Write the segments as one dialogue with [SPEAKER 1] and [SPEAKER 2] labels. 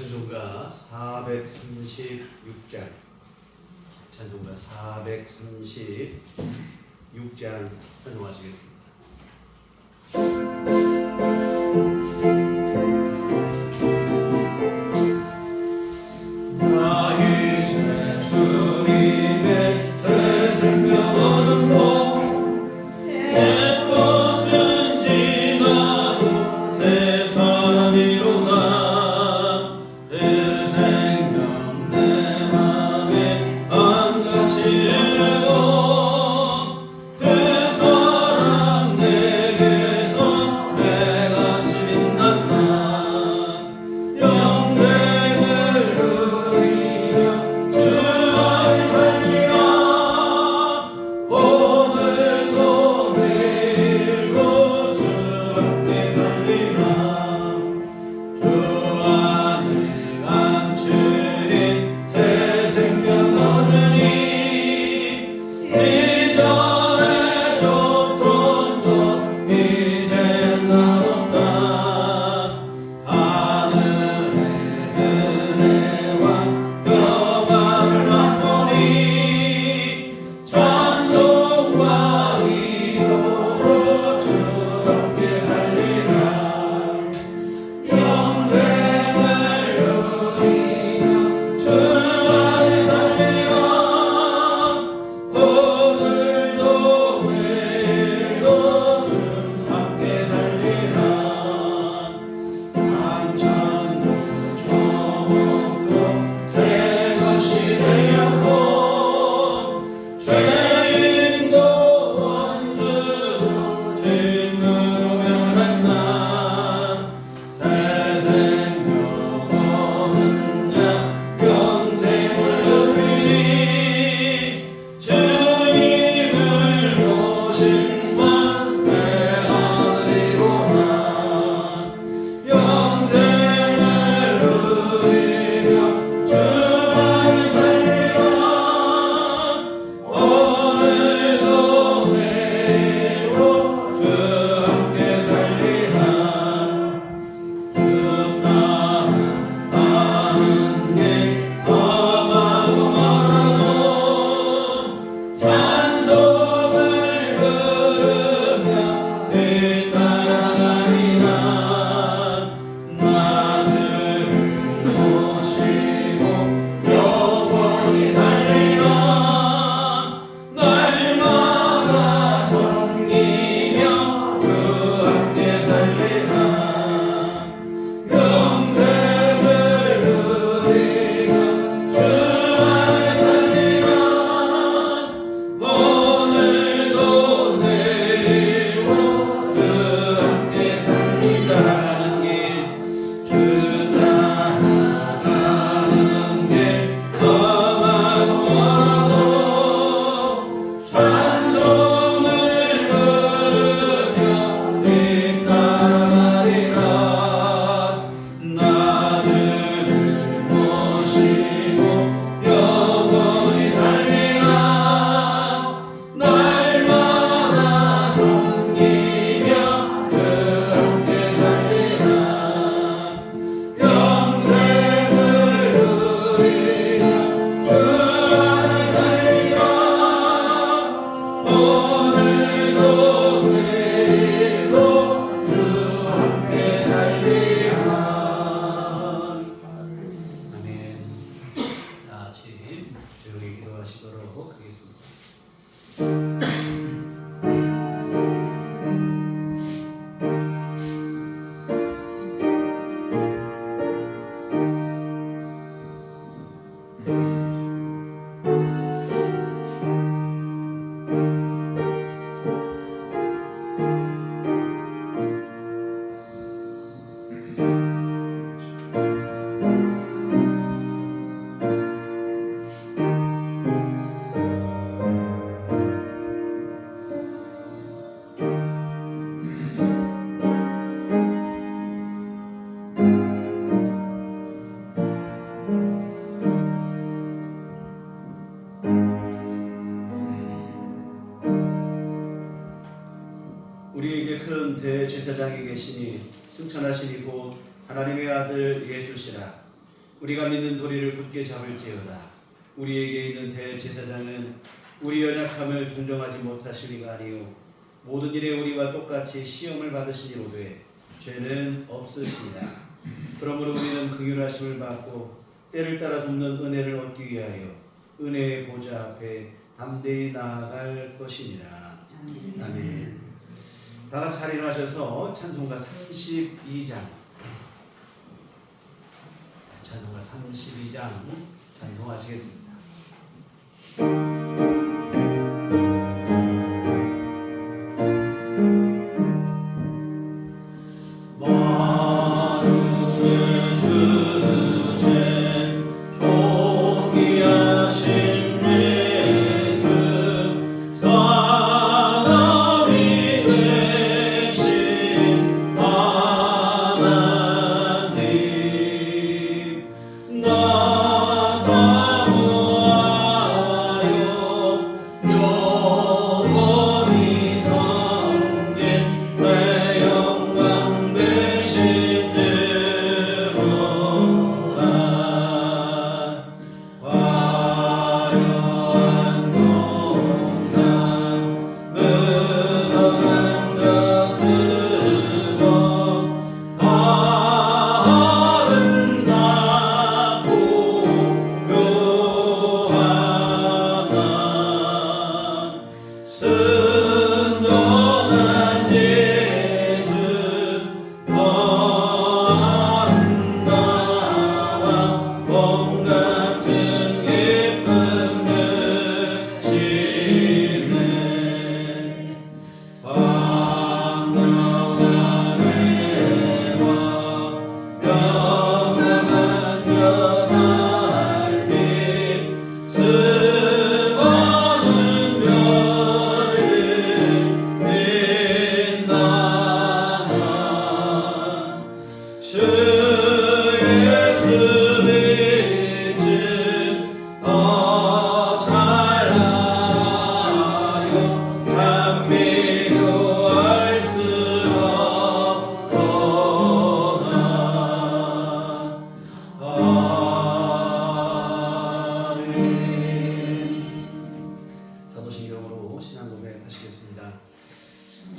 [SPEAKER 1] 찬송가 436장, 찬송가 436장 찬송하시겠습니다.
[SPEAKER 2] 그 사랑
[SPEAKER 1] 대제사장이 계시니 승천하시니 곧 하나님의 아들 예수시라. 우리가 믿는 도리를 굳게 잡을지어다. 우리에게 있는 대제사장은 우리 연약함을 동정하지 못하실 리가 아니요 모든 일에 우리와 똑같이 시험을 받으시니로되 죄는 없으시니라. 그러므로 우리는 긍휼하심을 받고 때를 따라 돕는 은혜를 얻기 위하여 은혜의 보좌 앞에 담대히 나아갈 것이니라. 아멘. 다 같이 자리하셔서 찬송가 32장 찬송하시겠습니다.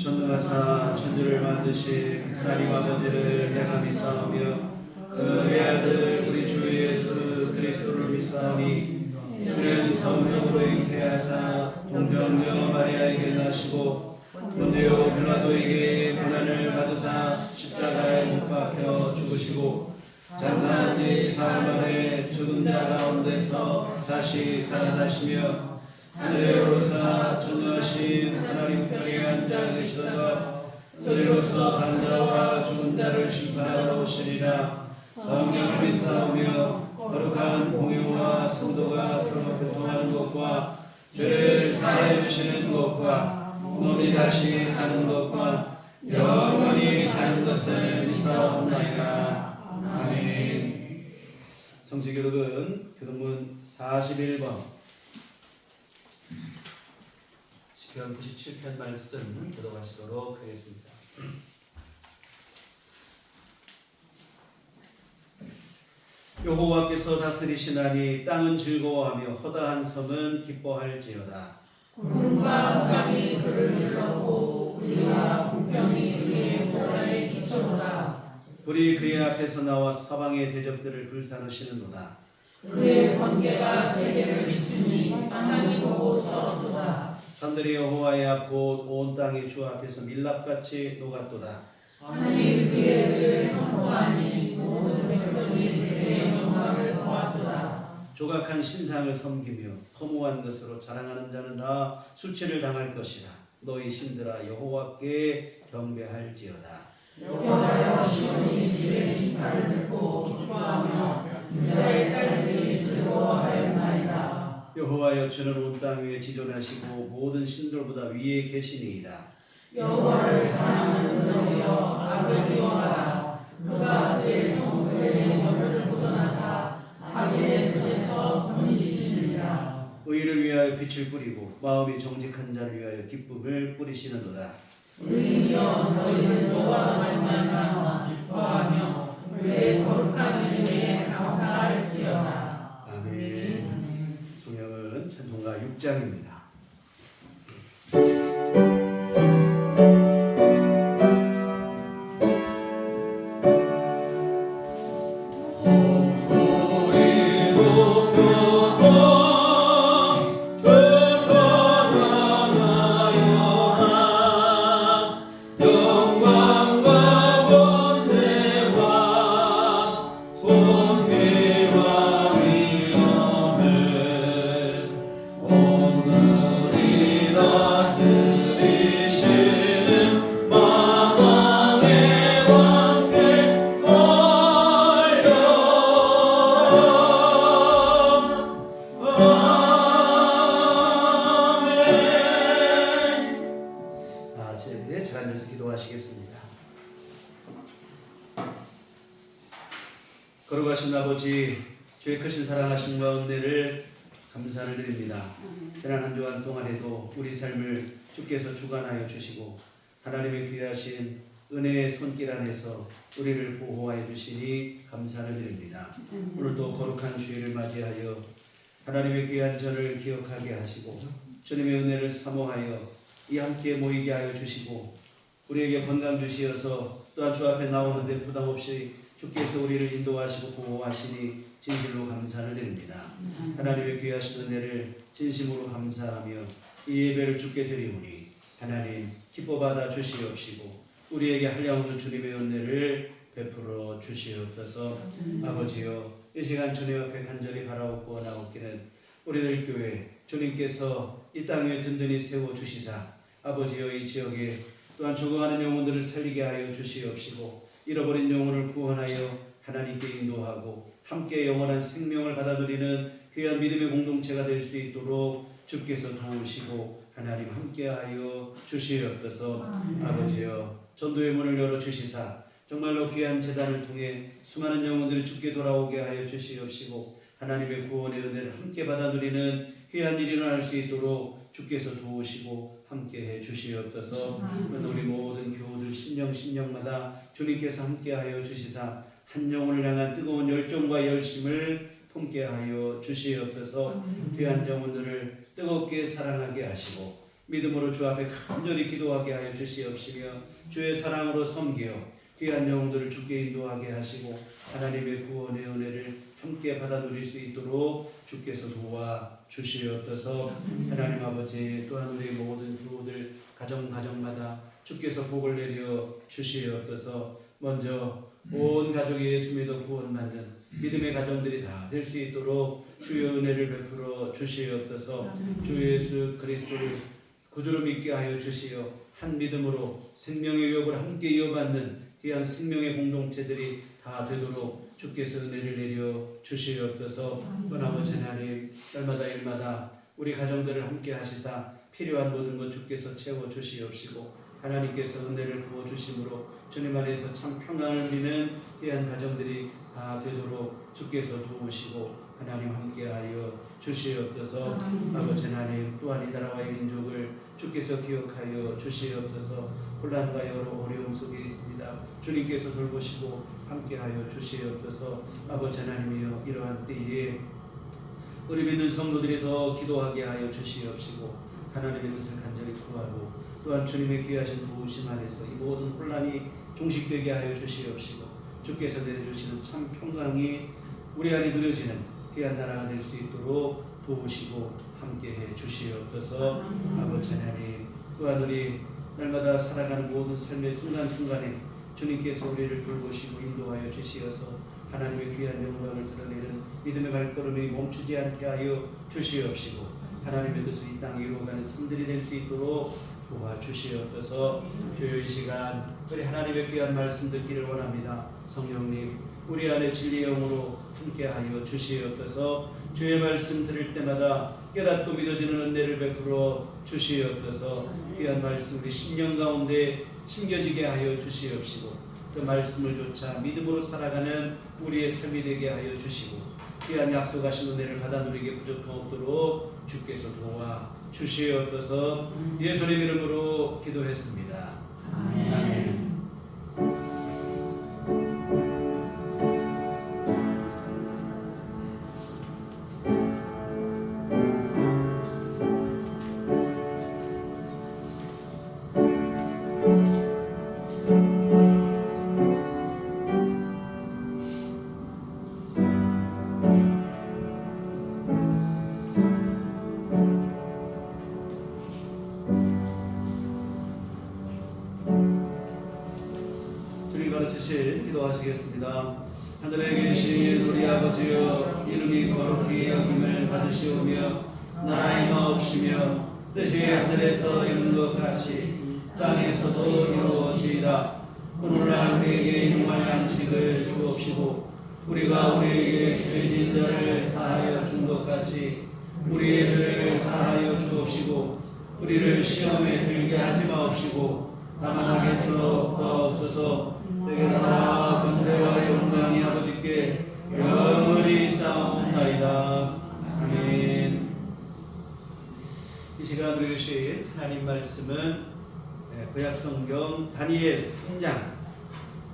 [SPEAKER 1] 전능하사 천지를 만드신 하나님 아버지를 내가 믿사오며 그의 아들 우리 주 예수 그리스도를 믿사오니 그는 성령으로 잉태하사 동정녀 마리아에게 나시고 본디오 빌라도에게 고난을 받으사 십자가에 못 박혀 죽으시고 장사한 지 사흘 만에 죽은 자 가운데서 다시 살아나시며 하늘에 오르사 전능하신 하나님 편에 앉아 계시다가 저리로서 산 자와 죽은 자를 심판하러 오시리라. 성령을 믿사오며 거룩한 공의와 성도가 서로 교통하는 것과 죄를 사하여 주시는 것과 몸이 다시 사는 것과 영원히 사는 것을 믿사옵나이다. 아멘. 성취교독은 교독문 41번 시편 97편 말씀 교독하시도록 하겠습니다. 여호와께서 다스리시나니 땅은 즐거워하며 허다한 섬은 기뻐할지어다.
[SPEAKER 2] 구름과 바람이 그를 둘러고 의와 공평이 그의 보좌에 기초로다.
[SPEAKER 1] 불이 그의 앞에서 나와 사방의 대적들을 불사르시는도다.
[SPEAKER 2] 그의 번개가 세계를 비추니 땅이 보고 떨어도다.
[SPEAKER 1] 산들이 여호와의 앞 곧 온 땅의 주 앞에서 밀랍같이 녹았도다.
[SPEAKER 2] 하늘이 그의 의를 선포하니 모든 백성이 그의 영광을 보았도다.
[SPEAKER 1] 조각한 신상을 섬기며 허무한 것으로 자랑하는 자는 다 수치를 당할 것이라. 너희 신들아 여호와께 경배할지어다.
[SPEAKER 2] 여호와여 시온이 주의 심판을 듣고 기뻐하며 유다의 딸들이 즐거워하였나이다.
[SPEAKER 1] 여호와여 주는 온 땅 위에 지존하시고 모든 신들보다 위에 계시니이다.
[SPEAKER 2] 여호와를 사랑하는 너희여 악을 미워하라. 그가 그의 성도의 영혼을 보존하사 악인의 손에서 건지시느니라.
[SPEAKER 1] 의를 위하여 빛을 뿌리고 마음이 정직한 자를 위하여 기쁨을 뿌리시는도다.
[SPEAKER 2] 의인이여 너희는 여호와로 말미암아 기뻐하며 그의 거룩한 이름에 감사할지어다.
[SPEAKER 1] 아멘. 성경은 찬송가 6장입니다. 잘 앉아서 기도하시겠습니다. 거룩하신 아버지, 주의 크신 사랑하심과 은혜를 감사를 드립니다. 지난 한 주간 동안에도 우리 삶을 주께서 주관하여 주시고 하나님의 귀하신 은혜의 손길 안에서 우리를 보호하여 주시니 감사를 드립니다. 오늘도 거룩한 주일을 맞이하여 하나님의 귀한 전을 기억하게 하시고 주님의 은혜를 사모하여 이 함께 모이게 하여 주시고 우리에게 건강 주시어서 또한 주 앞에 나오는데 부담없이 주께서 우리를 인도하시고 보호하시니 진실로 감사를 드립니다. 하나님의 귀하신 은혜를 진심으로 감사하며 이 예배를 주께 드리오니 하나님 기뻐 받아 주시옵시고 우리에게 한량없는 주님의 은혜를 베풀어 주시옵소서. 아버지여, 이 시간 주님 앞에 간절히 바라옵고 나옵기는 우리들 교회 주님께서 이 땅 위에 든든히 세워주시사 아버지여 이 지역에 또한 죽어가는 영혼들을 살리게 하여 주시옵시고 잃어버린 영혼을 구원하여 하나님께 인도하고 함께 영원한 생명을 받아들이는 귀한 믿음의 공동체가 될 수 있도록 주께서 도우시고 하나님 함께하여 주시옵소서. 아버지여, 전도의 문을 열어주시사 정말로 귀한 제단을 통해 수많은 영혼들이 주께 돌아오게 하여 주시옵시고 하나님의 구원의 은혜를 함께 받아들이는 귀한 일이 일어날 수 있도록 주께서 도우시고 함께해 주시옵소서. 우리 모든 교우들 심령마다 주님께서 함께하여 주시사 한 영혼을 향한 뜨거운 열정과 열심을 품게 하여 주시옵소서. 귀한 영혼들을 뜨겁게 사랑하게 하시고 믿음으로 주 앞에 간절히 기도하게 하여 주시옵시며 주의 사랑으로 섬기어 귀한 영혼들을 주께 인도하게 하시고 하나님의 구원의 은혜를 함께 받아 누릴 수 있도록 주께서 도와 주시옵소서. 하나님 아버지, 또한 우리 모든 교우들 가정마다 주께서 복을 내려 주시옵소서. 먼저 온 가족이 예수 믿어 구원받는 믿음의 가정들이 다 될 수 있도록 주의 은혜를 베풀어 주시옵소서. 주 예수 그리스도를 구주로 믿게 하여 주시어 한 믿음으로 생명의 유업을 함께 이어받는 귀한 생명의 공동체들이 다 되도록 주께서 은혜를 내려 주시옵소서. 아버지 하나님, 날마다 일마다 우리 가정들을 함께 하시사 필요한 모든 것 주께서 채워 주시옵시고 하나님께서 은혜를 부어 주심으로 주님 안에서 참 평안을 누리는 귀한 가정들이 다 되도록 주께서 도우시고 하나님 함께하여 주시옵소서. 아버지 하나님, 또한 이 나라와의 민족을 주께서 기억하여 주시옵소서. 혼란과 여러 어려움 속에 있습니다. 주님께서 돌보시고 함께하여 주시옵소서. 아버지 하나님이여, 이러한 때에 우리 믿는 성도들이 더 기도하게 하여 주시옵시고 하나님의 뜻을 간절히 구하고 또한 주님의 귀하신 도우심 안에서 이 모든 혼란이 종식되게 하여 주시옵시고 주께서 내려주시는 참 평강이 우리 안에 누려지는 귀한 나라가 될 수 있도록 도우시고 함께해 주시옵소서. 아버지 하나님, 또한 우리 날마다 살아가는 모든 삶의 순간순간에 주님께서 우리를 돌보시고 인도하여 주시어서 하나님의 귀한 영광을 드러내는 믿음의 발걸음이 멈추지 않게 하여 주시옵시고 하나님의 뜻을 이 땅에 이루어가는 삶들이 될 수 있도록 도와주시옵소서. 주여, 이 시간 우리 하나님의 귀한 말씀 듣기를 원합니다. 성령님, 우리 안에 진리의 영으로 함께하여 주시옵소서. 주의 말씀 들을 때마다 깨닫고 믿어지는 은혜를 베풀어 주시옵소서. 귀한 말씀 우리 심령 가운데 심겨지게 하여 주시옵시고 그 말씀을 좇아 믿음으로 살아가는 우리의 삶이 되게 하여 주시고 귀한 약속하신 은혜를 받아 누리게 부족함 없도록 주께서 도와 주시옵소서. 예수님 이름으로 기도했습니다. 아멘. 주님 가르치신 기도하시겠습니다. 하늘에 계신 우리 아버지여, 이름이 거룩히 여김을 받으시오며 나라의 마옵시며 뜻이 하늘에서 이룬 것 같이 땅에서도 이루어지이다. 오늘날 우리에게 일용할 양식을 주옵시고 우리가 우리에게 죄진 자를 사하여 준 것 같이 우리의 죄를 사하여 주옵시고 우리를 시험에 들게 하지 마옵시고 다만 악에서 구하옵소서. 내게 나라 권세와 영광이 아버지께 영원히 쌓옵나이다. 아멘. 이 시간 우리 주신 하나님 말씀은 구약성경 다니엘 3장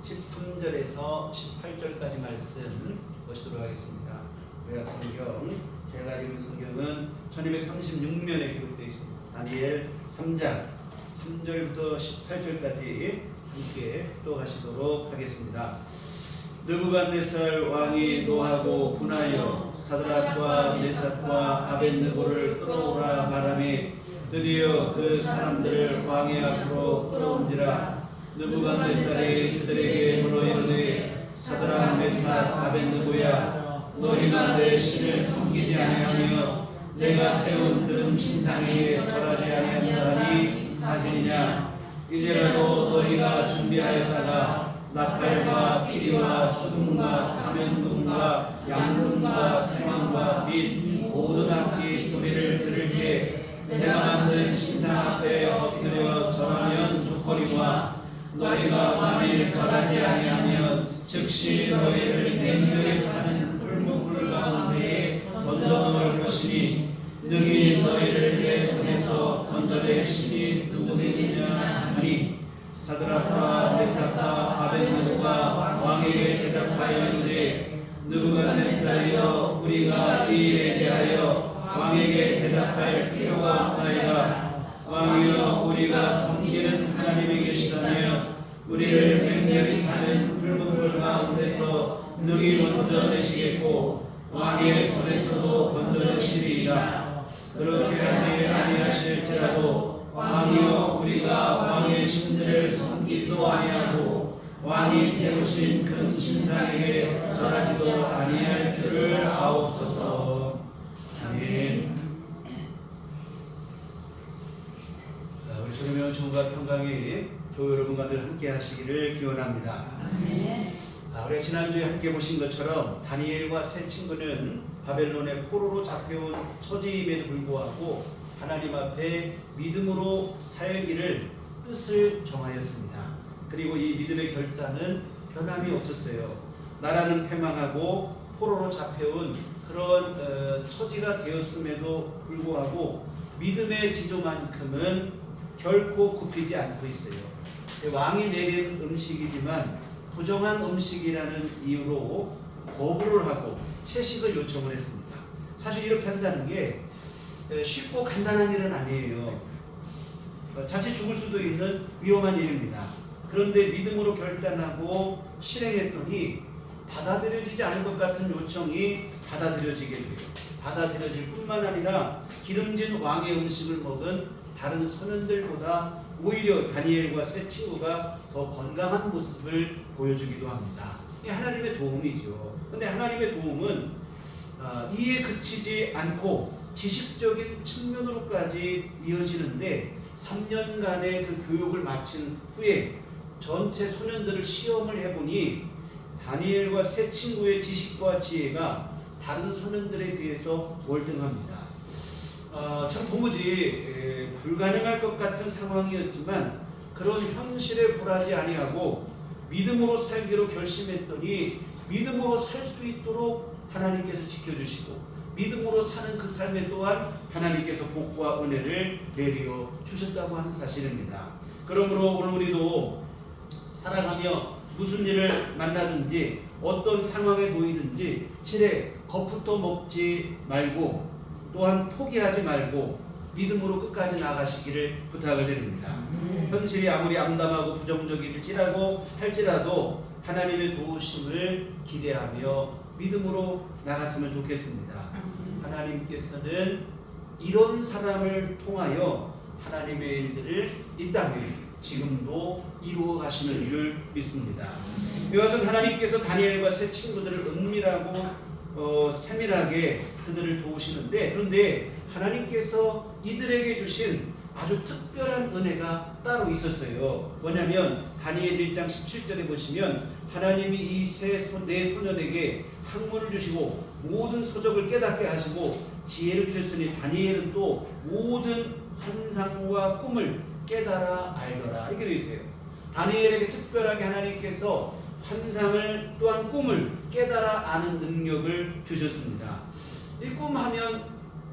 [SPEAKER 1] 13절에서 18절까지 말씀 보시도록 하겠습니다. 구약성경, 제가 읽은 성경은 1236면에 기록되어 있습니다. 다니엘 3장 3절부터 18절까지 함께 또 가시도록 하겠습니다. 느부갓네살 왕이 노하고 분하여 사드락과 메삭과 아벳느고를 끌어오라 말하며 드디어 그 사람들을 왕의 앞으로 끌어온지라. 느부갓네살이 그들에게 물어 이르되 사드락 메삭 아벳느고야, 너희가 내 신을 섬기지 아니하며 내가 세운 드럼 신상에게 절하지 아니한다 하니 사실이냐? 이제라도 너희가 준비하였다가 나팔과 피리와 수금과 사면금과 양금과 생황과 및 모든 악기 소리를 들을 때 내가 만든 신상 앞에 엎드려 절하면 좋거니와 너희가 만일 절하지 아니하면 즉시 너희를 맹렬히 타는 풀무불 가운데에 던져 넣을 것이니 능히 너희를 내 손에서 건져낼 신이 누구겠느냐 하니 사드락과 메삭과 아벳느고가 왕에게 대답하여 이르되 느부갓네살이여, 우리가 이 일에 대하여 왕에게 대답할 필요가 없나이다. 왕이여, 우리가 섬기는 하나님이 계시다며 우리를 맹렬히 타는 풀무불 가운데서 능히 건져내시겠고 왕의 손에서도 건져내시리이다. 그렇게 하지 아니하실지라도 왕이여, 우리가 왕의 신들을 섬기지도 아니하고 왕이 세우신 큰 신상에게 절하지도 아니할 줄을 아옵소서. 아멘. 우리 주님의 은총과 평강이 교회 여러분과 늘 함께 하시기를 기원합니다. 우리 지난주에 함께 보신 것처럼 다니엘과 세 친구는 바벨론의 포로로 잡혀온 처지임에도 불구하고 하나님 앞에 믿음으로 살기를 뜻을 정하였습니다. 그리고 이 믿음의 결단은 변함이 없었어요. 나라는 패망하고 포로로 잡혀온 그런 처지가 되었음에도 불구하고 믿음의 지조만큼은 결코 굽히지 않고 있어요. 왕이 내린 음식이지만 부정한 음식이라는 이유로 거부를 하고 채식을 요청을 했습니다. 사실 이렇게 한다는 게 쉽고 간단한 일은 아니에요. 자칫 죽을 수도 있는 위험한 일입니다. 그런데 믿음으로 결단하고 실행했더니 받아들여지지 않은 것 같은 요청이 받아들여지게 돼요. 받아들여질 뿐만 아니라 기름진 왕의 음식을 먹은 다른 선원들보다 오히려 다니엘과 세 친구가 더 건강한 모습을 보여주기도 합니다. 이게 하나님의 도움이죠. 그런데 하나님의 도움은 이에 그치지 않고 지식적인 측면으로까지 이어지는데 3년간의 그 교육을 마친 후에 전체 소년들을 시험을 해보니 다니엘과 세 친구의 지식과 지혜가 다른 소년들에 비해서 월등합니다. 참 도무지 불가능할 것 같은 상황이었지만 그런 현실에 굴하지 아니하고 믿음으로 살기로 결심했더니 믿음으로 살 수 있도록 하나님께서 지켜주시고 믿음으로 사는 그 삶에 또한 하나님께서 복과 은혜를 내려 주셨다고 하는 사실입니다. 그러므로 오늘 우리도 살아가며 무슨 일을 만나든지 어떤 상황에 놓이든지 지레 겁부터 먹지 말고 또한 포기하지 말고 믿음으로 끝까지 나가시기를 부탁을 드립니다. 현실이 아무리 암담하고 부정적일지라고 할지라도 하나님의 도우심을 기대하며 믿음으로 나갔으면 좋겠습니다. 하나님께서는 이런 사람을 통하여 하나님의 일들을 이 땅에 지금도 이루어 가시는 일을 믿습니다. 이와 같은 하나님께서 다니엘과 세 친구들을 은밀하고 세밀하게 그들을 도우시는데, 그런데 하나님께서 이들에게 주신 아주 특별한 은혜가 따로 있었어요. 뭐냐면 다니엘 1장 17절에 보시면 하나님이 이 네 소년에게 학문을 주시고 모든 서적을 깨닫게 하시고 지혜를 주셨으니 다니엘은 또 모든 환상과 꿈을 깨달아 알더라. 이렇게 되어 있어요. 다니엘에게 특별하게 하나님께서 환상을 또한 꿈을 깨달아 아는 능력을 주셨습니다. 이 꿈 하면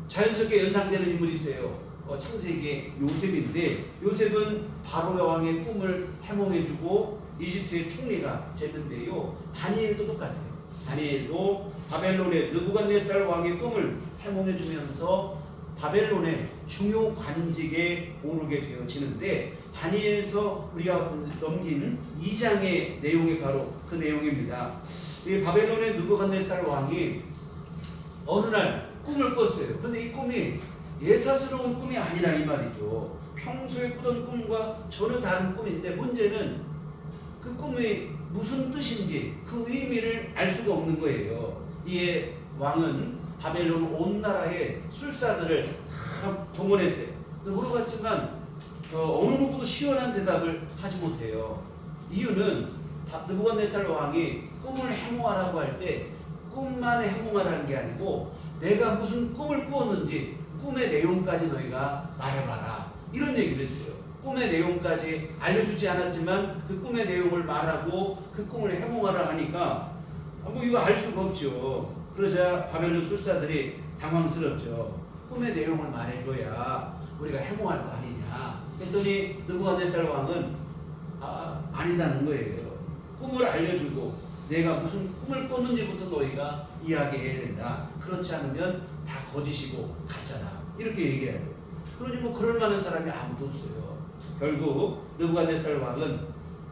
[SPEAKER 1] 자연스럽게 연상되는 인물이 있어요. 창세기의 요셉인데, 요셉은 바로 왕의 꿈을 해몽해주고 이집트의 총리가 됐는데요. 다니엘도 똑같아요. 다니엘도 바벨론의 느부갓네살 왕의 꿈을 해몽해주면서 바벨론의 중요 관직에 오르게 되어지는데, 다니엘서 우리가 넘긴 2장의 내용이 바로 그 내용입니다. 이 바벨론의 느부갓네살 왕이 어느 날 꿈을 꿨어요. 그런데 이 꿈이 예사스러운 꿈이 아니라 이 말이죠. 평소에 꾸던 꿈과 전혀 다른 꿈인데, 문제는 그 꿈이 무슨 뜻인지 그 의미를 알 수가 없는 거예요. 이에 왕은 바벨론 온 나라의 술사들을 다 동원했어요. 물어봤지만 어느 누구도 시원한 대답을 하지 못해요. 이유는 느부갓네살 왕이 꿈을 해몽하라고 할 때 꿈만 해몽하라는 게 아니고 내가 무슨 꿈을 꾸었는지 꿈의 내용까지 너희가 말해봐라, 이런 얘기를 했어요. 꿈의 내용까지 알려주지 않았지만 그 꿈의 내용을 말하고 그 꿈을 해몽하라 하니까 뭐 이거 알 수가 없죠. 그러자 바벨론 술사들이 당황스럽죠. 꿈의 내용을 말해줘야 우리가 해몽할 거 아니냐 했더니 느부갓네살 왕은 아니다는 거예요. 꿈을 알려주고 내가 무슨 꿈을 꿨는지부터 너희가 이야기해야 된다. 그렇지 않으면 다 거짓이고 가짜다, 이렇게 얘기해요. 그러니 뭐 그럴 만한 사람이 아무도 없어요. 결국 느부갓네살 왕은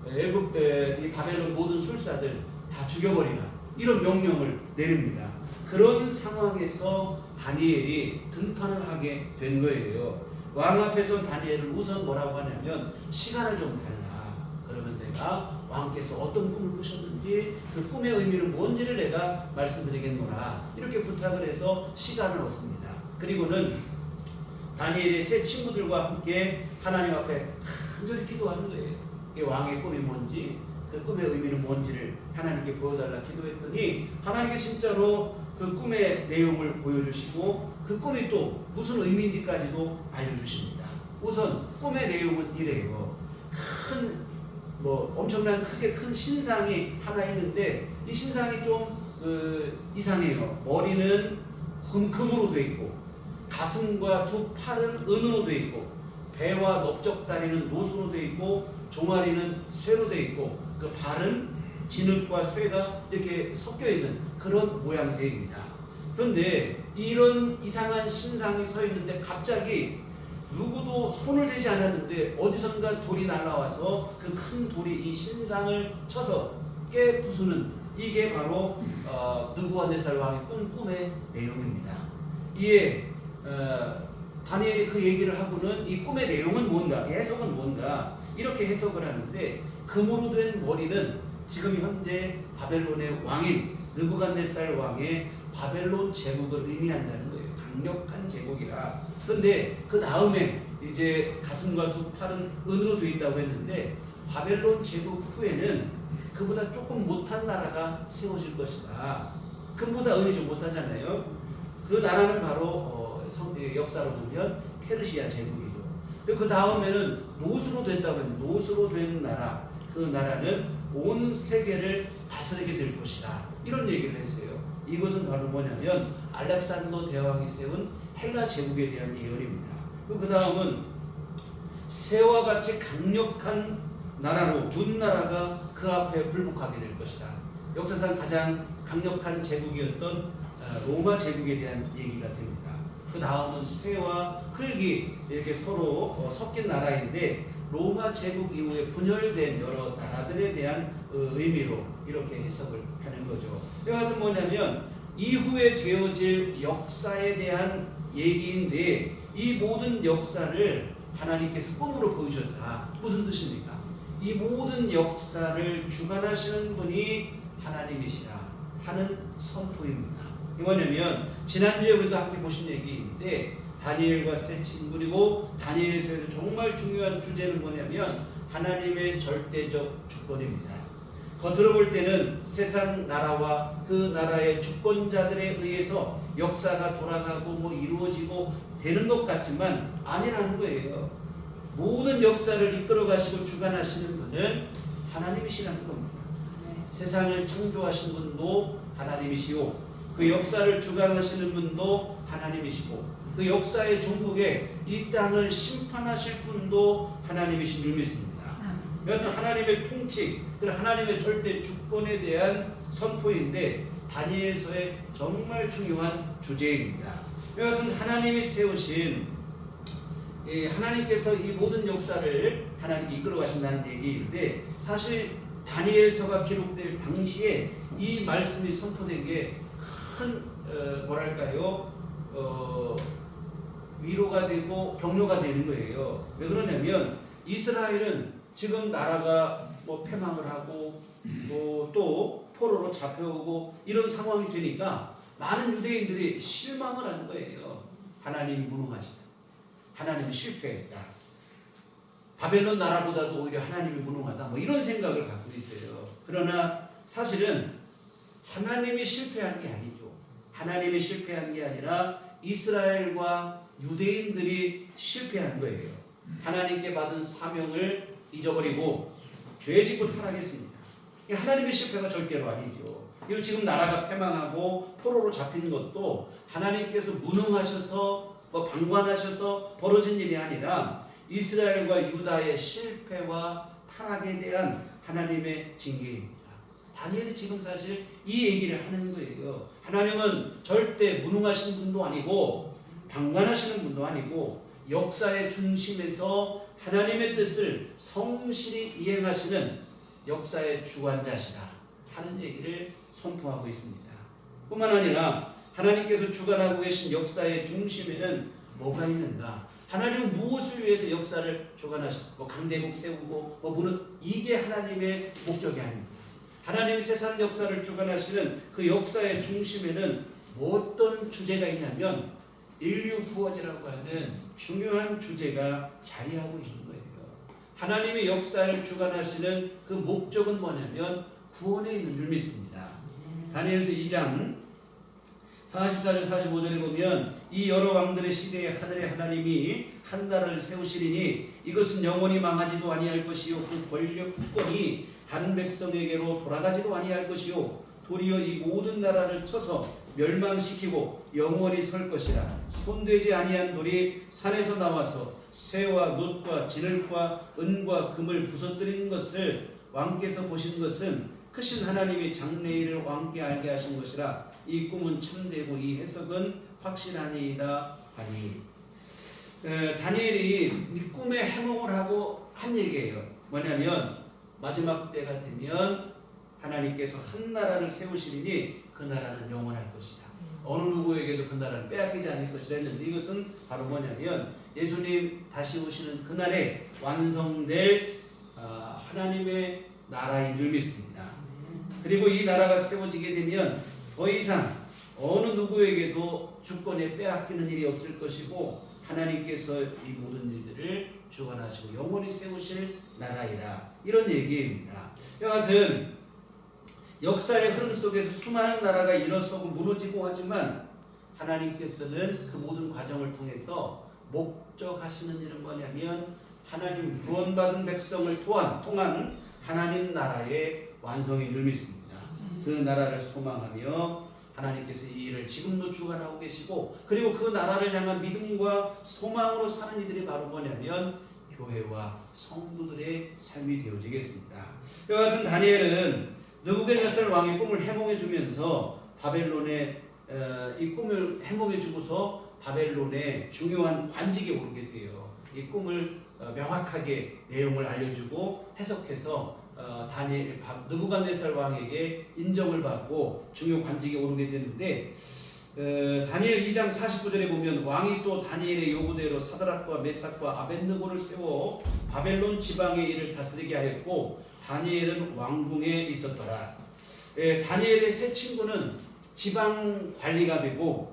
[SPEAKER 1] 이 바벨론 모든 술사들 다 죽여버리라, 이런 명령을 내립니다. 그런 상황에서 다니엘이 등판을 하게 된 거예요. 왕 앞에서 다니엘은 우선 뭐라고 하냐면 시간을 좀 달라. 그러면 내가 왕께서 어떤 꿈을 꾸셨는지 그 꿈의 의미는 뭔지를 내가 말씀드리겠노라, 이렇게 부탁을 해서 시간을 얻습니다. 그리고는 다니엘의 세 친구들과 함께 하나님 앞에 간절히 기도하는 거예요. 이 왕의 꿈이 뭔지 그 꿈의 의미는 뭔지를 하나님께 보여달라 기도했더니 하나님께 진짜로 그 꿈의 내용을 보여주시고 그 꿈이 또 무슨 의미인지까지도 알려주십니다. 우선 꿈의 내용은 이래요. 엄청난 크게 큰 신상이 하나 있는데 이 신상이 좀 이상해요. 머리는 금으로 되어 있고 가슴과 두 팔은 은으로 되어 있고 배와 넓적다리는 노수로 되어 있고 종아리는 쇠로 되어 있고 그 발은 진흙과 쇠가 이렇게 섞여 있는 그런 모양새입니다. 그런데 이런 이상한 신상이 서 있는데 갑자기 누구도 손을 대지 않았는데 어디선가 돌이 날라와서 그 큰 돌이 이 신상을 쳐서 깨부수는, 이게 바로 느부갓네살 왕의 꿈의 내용입니다. 이에 다니엘이 그 얘기를 하고는 이 꿈의 내용은 뭔가, 해석은 뭔가 이렇게 해석을 하는데, 금으로 된 머리는 지금 현재 바벨론의 왕인 느부갓네살 왕의 바벨론 제국을 의미한다는 거예요. 강력한 제국이라. 그런데 그 다음에 이제 가슴과 두 팔은 은으로 되어 있다고 했는데 바벨론 제국 후에는 그보다 조금 못한 나라가 세워질 것이다. 금보다 은이 좀 못하잖아요. 그 나라는 바로 역사로 보면 페르시아 제국이죠. 그 다음에는 노수로 된다고 했는데 노수로 된 나라, 그 나라는 온 세계를 다스리게 될 것이다, 이런 얘기를 했어요. 이것은 바로 뭐냐면 알렉산더 대왕이 세운 헬라 제국에 대한 예언입니다. 그 다음은 새와 같이 강력한 나라로 문나라가 그 앞에 불복하게 될 것이다. 역사상 가장 강력한 제국이었던 로마 제국에 대한 얘기가 됩니다. 그 다음은 새와 흙이 이렇게 서로 섞인 나라인데 로마 제국 이후에 분열된 여러 나라들에 대한 의미로 이렇게 해석을 하는 거죠. 여하튼 뭐냐면 이후에 되어질 역사에 대한 얘기인데 이 모든 역사를 하나님께서 꿈으로 보여주셨다. 무슨 뜻입니까? 이 모든 역사를 주관하시는 분이 하나님이시라 하는 선포입니다. 이 뭐냐면 지난주에 우리도 함께 보신 얘기인데 다니엘과 새 침, 그리고 다니엘서에서 정말 중요한 주제는 뭐냐면 하나님의 절대적 주권입니다. 겉으로 볼 때는 세상 나라와 그 나라의 주권자들에 의해서 역사가 돌아가고 뭐 이루어지고 되는 것 같지만 아니라는 거예요. 모든 역사를 이끌어 가시고 주관하시는 분은 하나님이시라는 겁니다. 세상을 창조하신 분도 하나님이시오. 그 역사를 주관하시는 분도 하나님이시고 그 역사의 종국에 이 땅을 심판하실 분도 하나님이신 줄 믿습니다. 여하튼 하나님의 통치, 하나님의 절대 주권에 대한 선포인데 다니엘서의 정말 중요한 주제입니다. 여하튼 하나님이 세우신 하나님께서 이 모든 역사를 하나님이 이끌어 가신다는 얘기인데 사실 다니엘서가 기록될 당시에 이 말씀이 선포된 게 큰 뭐랄까요 위로가 되고 격려가 되는 거예요. 왜 그러냐면 이스라엘은 지금 나라가 뭐 패망을 하고 또 포로로 잡혀오고 이런 상황이 되니까 많은 유대인들이 실망을 하는 거예요. 하나님이 무능하시다. 하나님이 실패했다. 바벨론 나라보다도 오히려 하나님이 무능하다. 뭐 이런 생각을 갖고 있어요. 그러나 사실은 하나님이 실패한 게 아니죠. 하나님이 실패한 게 아니라 이스라엘과 유대인들이 실패한 거예요. 하나님께 받은 사명을 잊어버리고 죄 짓고 타락했습니다. 하나님의 실패가 절대로 아니죠. 이거 지금 나라가 패망하고 포로로 잡힌 것도 하나님께서 무능하셔서 방관하셔서 벌어진 일이 아니라 이스라엘과 유다의 실패와 타락에 대한 하나님의 징계입니다. 다니엘이 지금 사실 이 얘기를 하는 거예요. 하나님은 절대 무능하신 분도 아니고 방관하시는 분도 아니고 역사의 중심에서 하나님의 뜻을 성실히 이행하시는 역사의 주관자시다 하는 얘기를 선포하고 있습니다. 뿐만 아니라 하나님께서 주관하고 계신 역사의 중심에는 뭐가 있는가? 하나님은 무엇을 위해서 역사를 주관하시고 강대국 세우고 이게 하나님의 목적이 아닙니다. 하나님이 세상 역사를 주관하시는 그 역사의 중심에는 어떤 주제가 있냐면 인류 구원이라고 하는 중요한 주제가 자리하고 있는 거예요. 하나님의 역사를 주관하시는 그 목적은 뭐냐면 구원에 있는 줄 믿습니다. 다니엘서 2장 44절 45절에 보면 이 여러 왕들의 시대에 하늘의 하나님이 한 나라를 세우시리니 이것은 영원히 망하지도 아니할 것이요 그 권력 후권이 다른 백성에게로 돌아가지도 아니할 것이요 도리어 이 모든 나라를 쳐서 멸망시키고 영원히 설 것이라. 손대지 아니한 돌이 산에서 나와서 쇠와 놋과 진흙과 은과 금을 부서뜨린 것을 왕께서 보신 것은 크신 하나님이 장래일을 왕께 알게 하신 것이라. 이 꿈은 참되고 이 해석은 확실하니이다 하니. 다니엘이 이 꿈에 해몽을 하고 한 얘기예요. 뭐냐면 마지막 때가 되면 하나님께서 한 나라를 세우시리니 그 나라는 영원할 것이다. 어느 누구에게도 그 나라를 빼앗기지 않을 것이라 했는데 이것은 바로 뭐냐면 예수님 다시 오시는 그날에 완성될 하나님의 나라인 줄 믿습니다. 그리고 이 나라가 세워지게 되면 더 이상 어느 누구에게도 주권에 빼앗기는 일이 없을 것이고 하나님께서 이 모든 일들을 주관하시고 영원히 세우실 나라이라 이런 얘기입니다. 여하튼 역사의 흐름 속에서 수많은 나라가 일어서고 무너지고 하지만 하나님께서는 그 모든 과정을 통해서 목적하시는 일은 뭐냐면 하나님 구원받은 백성을 통한 하나님 나라의 완성인 줄 믿습니다. 그 나라를 소망하며 하나님께서 이 일을 지금도 주관하고 계시고, 그리고 그 나라를 향한 믿음과 소망으로 사는 이들이 바로 뭐냐면 교회와 성도들의 삶이 되어지겠습니다. 이와 같은 다니엘은 느부갓네살 왕의 꿈을 해몽해 주면서 바벨론의 이 꿈을 해몽해 주고서 바벨론의 중요한 관직에 오르게 돼요. 이 꿈을 명확하게 내용을 알려주고 해석해서 느부갓네살 왕에게 인정을 받고 중요 관직에 오르게 되는데, 다니엘 2장 49절에 보면 왕이 또 다니엘의 요구대로 사드락과 메삭과 아벳느고를 세워 바벨론 지방의 일을 다스리게 하였고 다니엘은 왕궁에 있었더라. 다니엘의 세 친구는 지방 관리가 되고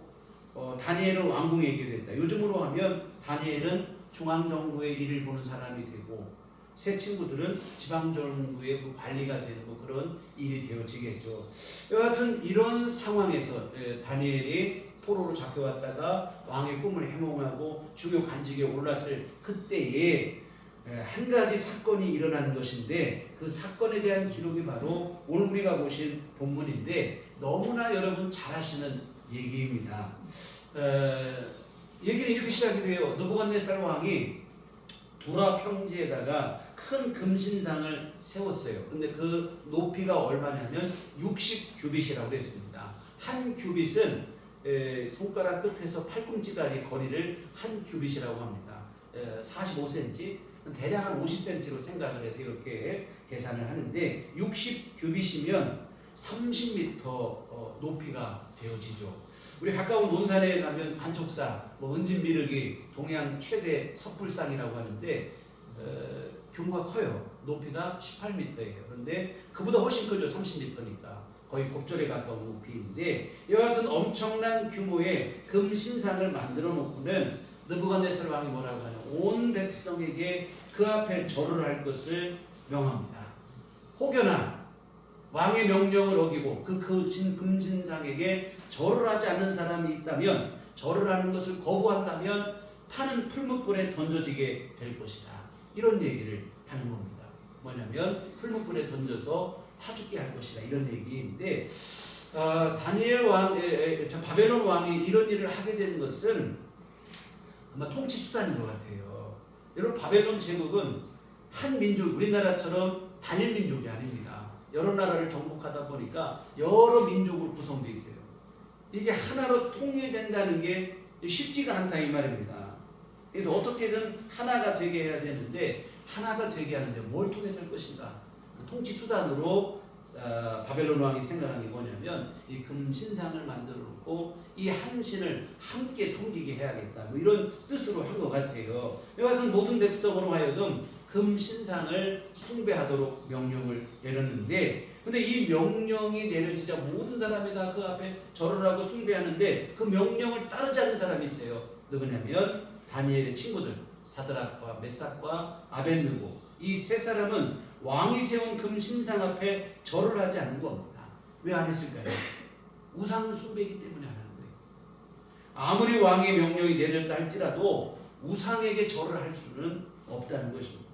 [SPEAKER 1] 다니엘은 왕궁에 있게 됐다. 요즘으로 하면 다니엘은 중앙정부의 일을 보는 사람이 되고 세 친구들은 지방정부의 그 관리가 되는 그런 일이 되어지겠죠. 여하튼 이런 상황에서 다니엘이 포로로 잡혀왔다가 왕의 꿈을 해몽하고 중요 관직에 올랐을 그때에 한 가지 사건이 일어나는 것인데, 그 사건에 대한 기록이 바로 오늘 우리가 보신 본문인데 너무나 여러분 잘 아시는 얘기입니다. 얘기는 이렇게 시작이 돼요. 느부갓네살 왕이 두라 평지에다가 큰 금신상을 세웠어요. 근데 그 높이가 얼마냐면 60규빗이라고 했습니다. 한 규빗은 손가락 끝에서 팔꿈치까지 거리를 한 규빗이라고 합니다. 45cm, 대략 한 50cm로 생각을 해서 이렇게 계산을 하는데 60규빗이면 30m 높이가 되어지죠. 우리 가까운 논산에 가면 관촉사, 은진미륵이 동양 최대 섣불상이라고 하는데 규모가 커요. 높이가 18m예요. 그런데 그보다 훨씬 크죠. 30m니까 거의 곡절에 가까운 높이인데, 이와 같은 엄청난 규모의 금신상을 만들어 놓고는 느부갓네살 왕이 뭐라고 하냐, 온 백성에게 그 앞에 절을 할 것을 명합니다. 혹여나 왕의 명령을 어기고 그 금신상에게 절을 하지 않는 사람이 있다면, 절을 하는 것을 거부한다면 타는 풀무불에 던져지게 될 것이다. 이런 얘기를 하는 겁니다. 뭐냐면 풀무불에 던져서 타 죽게 할 것이다. 이런 얘기인데, 다니엘 왕, 바벨론 왕이 이런 일을 하게 되는 것은 아마 통치 수단인 것 같아요. 여러분, 바벨론 제국은 한 민족, 우리나라처럼 단일 민족이 아닙니다. 여러 나라를 정복하다 보니까 여러 민족으로 구성되어 있어요. 이게 하나로 통일된다는 게 쉽지가 않다 이 말입니다. 그래서 어떻게든 하나가 되게 해야 되는데, 하나가 되게 하는데 뭘 통해서 할 것인가? 그 통치 수단으로 바벨론 왕이 생각한 게 뭐냐면 이 금신상을 만들어 놓고 이 한 신을 함께 섬기게 해야겠다, 뭐 이런 뜻으로 한 것 같아요. 이와 같은 모든 백성으로 하여금 금신상을 숭배하도록 명령을 내렸는데, 근데 이 명령이 내려지자 모든 사람이 다 그 앞에 절을 하고 숭배하는데 그 명령을 따르지 않는 사람이 있어요. 누구냐면 다니엘의 친구들 사드락과 메삭과 아벳느고, 이 세 사람은 왕이 세운 금신상 앞에 절을 하지 않는 겁니다. 왜 안 했을까요? 우상 숭배이기 때문에 안 하는 거예요. 아무리 왕의 명령이 내렸다 할지라도 우상에게 절을 할 수는 없다는 것입니다.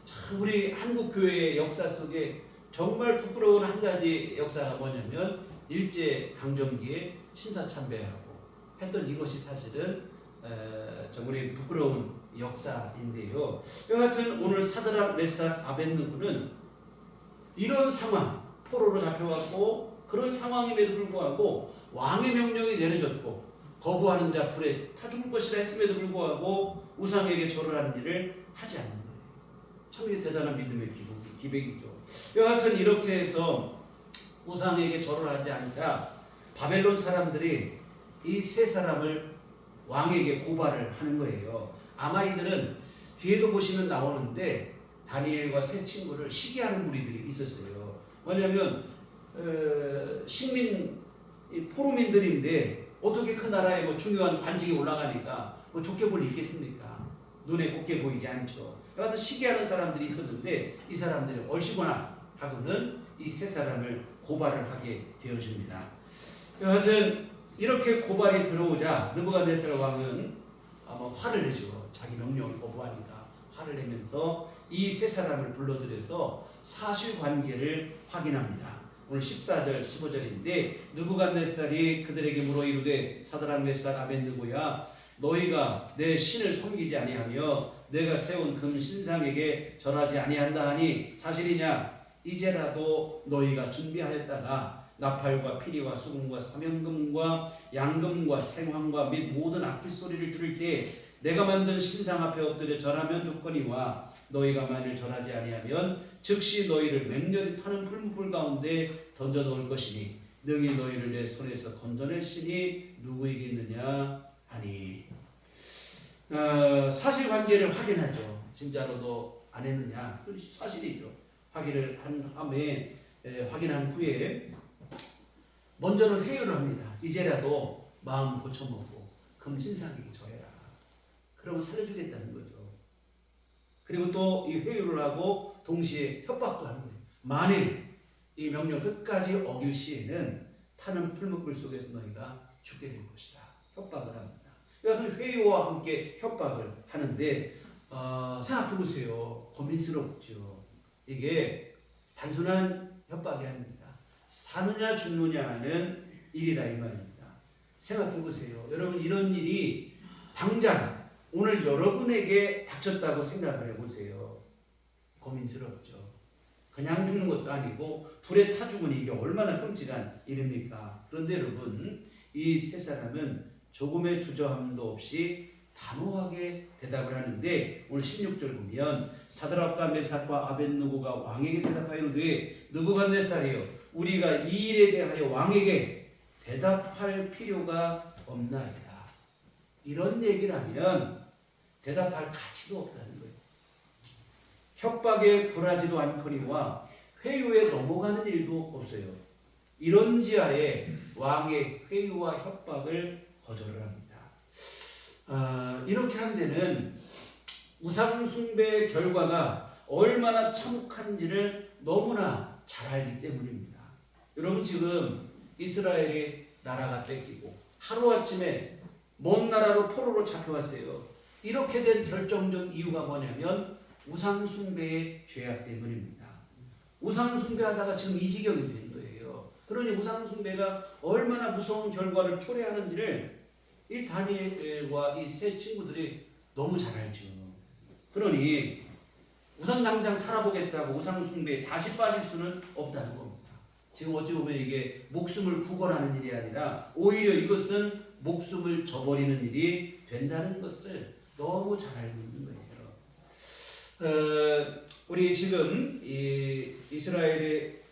[SPEAKER 1] 참 우리 한국 교회의 역사 속에 정말 부끄러운 한 가지 역사가 뭐냐면 일제 강점기에 신사참배하고 했던 이것이 사실은 정말 부끄러운 역사인데요. 여하튼 오늘 사드락, 메삭, 아벳느고는 이런 상황, 포로로 잡혀갔고 그런 상황임에도 불구하고 왕의 명령이 내려졌고 거부하는 자 불에 타 죽을 것이라 했음에도 불구하고 우상에게 절을 하는 일을 하지 않는 거예요. 참 이게 대단한 믿음의 기백이죠. 여하튼 이렇게 해서 우상에게 절을 하지 않자 바벨론 사람들이 이 세 사람을 왕에게 고발을 하는 거예요. 아마 이들은 뒤에도 보시면 나오는데 다니엘과 세 친구를 시기하는 무리들이 있었어요. 뭐냐면 식민 포로민들인데 어떻게 그 나라에 뭐 중요한 관직에 올라가니까 뭐 좋게 볼 일 있겠습니까? 눈에 곱게 보이지 않죠. 여하튼 시기하는 사람들이 있었는데 이 사람들이 얼씨구나 하고는 이 세 사람을 고발을 하게 되어집니다. 여하튼 이렇게 고발이 들어오자 느부갓네살 왕은 아마 화를 내죠. 자기 명령을 거부하니까 화를 내면서 이 세 사람을 불러들여서 사실관계를 확인합니다. 오늘 14절 15절인데 느부갓네살이 그들에게 물어 이르되 사드락 메삭 아벳느고야 너희가 내 신을 섬기지 아니하며 내가 세운 금 신상에게 절하지 아니한다 하니 사실이냐? 이제라도 너희가 준비하였다가 나팔과 피리와 수금과 사면금과 양금과 생황과 및 모든 악기 소리를 들을 때 내가 만든 신상 앞에 엎드려 절하면 좋거니와 너희가 만일 절하지 아니하면 즉시 너희를 맹렬히 타는 풀무불 가운데 던져 놓을 것이니 능히 너희를 내 손에서 건져낼 신이 누구이겠느냐 하니. 사실관계를 확인하죠. 진짜로 너 안 했느냐? 사실이죠. 확인을 확인한 후에 먼저는 회유를 합니다. 이제라도 마음 고쳐먹고 금신상에게 절해라. 그러면 살려주겠다는 거죠. 그리고 또 이 회유를 하고 동시에 협박도 하는 거예요. 만일 이 명령 끝까지 어길 시에는 타는 풀무불 속에서 너희가 죽게 될 것이다. 협박을 합니다. 여하튼 회유와 함께 협박을 하는데 생각해보세요. 고민스럽죠. 이게 단순한 협박이 아닙니다. 사느냐 죽느냐 하는 일이라 이 말입니다. 생각해보세요. 여러분 이런 일이 당장 오늘 여러분에게 닥쳤다고 생각을 해보세요. 고민스럽죠. 그냥 죽는 것도 아니고 불에 타 죽으니 이게 얼마나 끔찍한 일입니까? 그런데 여러분 이 세 사람은 조금의 주저함도 없이 단호하게 대답을 하는데 오늘 16절 보면 사드락과 메삭과 아벳느고가 왕에게 대답하여되 느부갓네살이여 우리가 이 일에 대하여 왕에게 대답할 필요가 없나이다. 이런 얘기를 하면 대답할 가치도 없다는 거예요. 협박에 굴하지도 않거니와 회유에 넘어가는 일도 없어요. 이런지하에 왕의 회유와 협박을 거절을 합니다. 이렇게 한 데는 우상 숭배의 결과가 얼마나 참혹한지를 너무나 잘 알기 때문입니다. 여러분 지금 이스라엘이 나라가 뺏기고 하루아침에 먼 나라로 포로로 잡혀왔어요. 이렇게 된 결정적 이유가 뭐냐면 우상 숭배의 죄악 때문입니다. 우상 숭배하다가 지금 이 지경이 된 거예요. 그러니 우상 숭배가 얼마나 무서운 결과를 초래하는지를 이 다니엘과 이 세 친구들이 너무 잘 알죠. 그러니 우상 당장 살아보겠다고 우상 숭배에 다시 빠질 수는 없다는 겁니다. 지금 어찌 보면 이게 목숨을 구걸하는 일이 아니라 오히려 이것은 목숨을 저버리는 일이 된다는 것을 너무 잘 알고 있는 거예요. 우리 지금 이 이스라엘이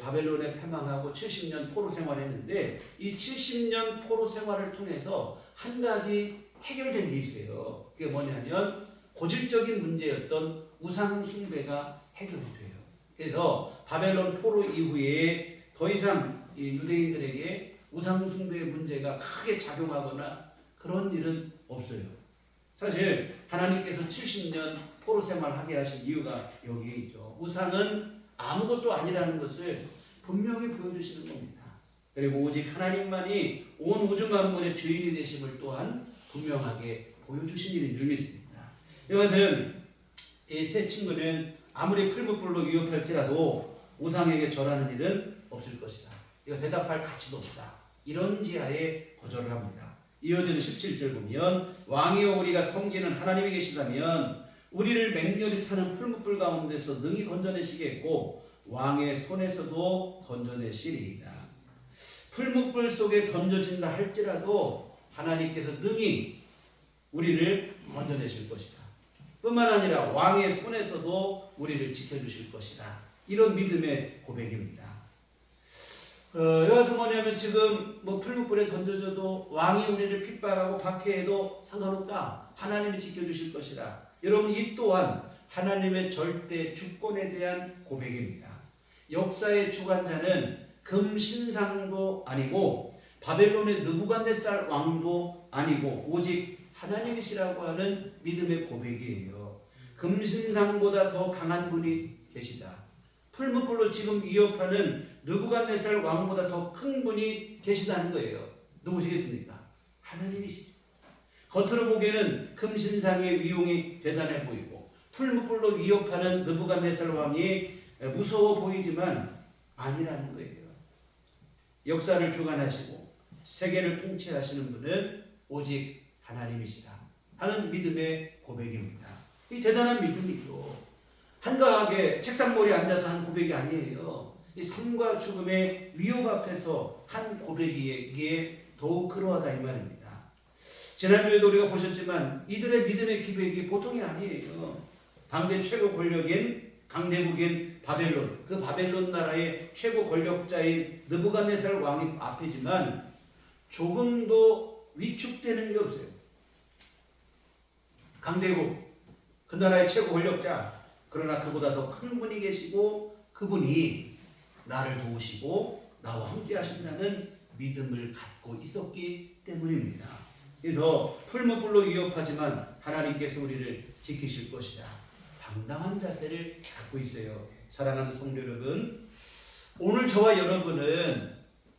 [SPEAKER 1] 바벨론에 패망하고 70년 포로 생활했는데 이 70년 포로 생활을 통해서 한 가지 해결된 게 있어요. 그게 뭐냐면 고질적인 문제였던 우상 숭배가 해결이 돼요. 그래서 바벨론 포로 이후에 더 이상 이 유대인들에게 우상 숭배의 문제가 크게 작용하거나 그런 일은 없어요. 사실 하나님께서 70년 포로 생활하게 하신 이유가 여기에 있죠. 우상은 아무것도 아니라는 것을 분명히 보여주시는 겁니다. 그리고 오직 하나님만이 온 우주 만물의 주인이 되심을 또한 분명하게 보여주신 일인 줄 믿습니다. 이것은 이 세 친구는 아무리 풀무불로 위협할지라도 우상에게 절하는 일은 없을 것이다. 이거 대답할 가치도 없다. 이런 지하에 거절을 합니다. 이어지는 17절 보면 왕이여 우리가 섬기는 하나님이 계시다면 우리를 맹렬히 타는 풀무불 가운데서 능히 건져내시겠고 왕의 손에서도 건져내시리이다. 풀무불 속에 던져진다 할지라도 하나님께서 능히 우리를 건져내실 것이다. 뿐만 아니라 왕의 손에서도 우리를 지켜주실 것이다. 이런 믿음의 고백입니다. 여하튼 뭐냐면 지금 풀무불에 던져져도 왕이 우리를 핍박하고 박해해도 상관없다. 하나님이 지켜주실 것이다. 여러분 이 또한 하나님의 절대 주권에 대한 고백입니다. 역사의 주관자는 금신상도 아니고 바벨론의 느부갓네살 왕도 아니고 오직 하나님이시라고 하는 믿음의 고백이에요. 금신상보다 더 강한 분이 계시다. 풀무불로 지금 위협하는 느부갓네살 왕보다 더 큰 분이 계시다는 거예요. 누구시겠습니까? 하나님이시죠. 겉으로 보기에는 금신상의 위용이 대단해 보이고 풀무불로 위협하는 느부갓네살 왕이 무서워 보이지만 아니라는 거예요. 역사를 주관하시고 세계를 통치하시는 분은 오직 하나님이시라 하는 믿음의 고백입니다. 이 대단한 믿음이죠. 한가하게 책상머리에 앉아서 한 고백이 아니에요. 이 삶과 죽음의 위협 앞에서 한 고백이기에 더욱 그러하다 이 말입니다. 지난주에도 우리가 보셨지만 이들의 믿음의 기백이 보통이 아니에요. 당대 최고 권력인 강대국인 바벨론, 그 바벨론 나라의 최고 권력자인 느부갓네살 왕이 앞이지만 조금도 위축되는 게 없어요. 강대국, 그 나라의 최고 권력자, 그러나 그보다 더 큰 분이 계시고 그분이 나를 도우시고 나와 함께 하신다는 믿음을 갖고 있었기 때문입니다. 그래서 풀무불로 위협하지만 하나님께서 우리를 지키실 것이다. 당당한 자세를 갖고 있어요. 사랑하는 성도 여러분, 오늘 저와 여러분은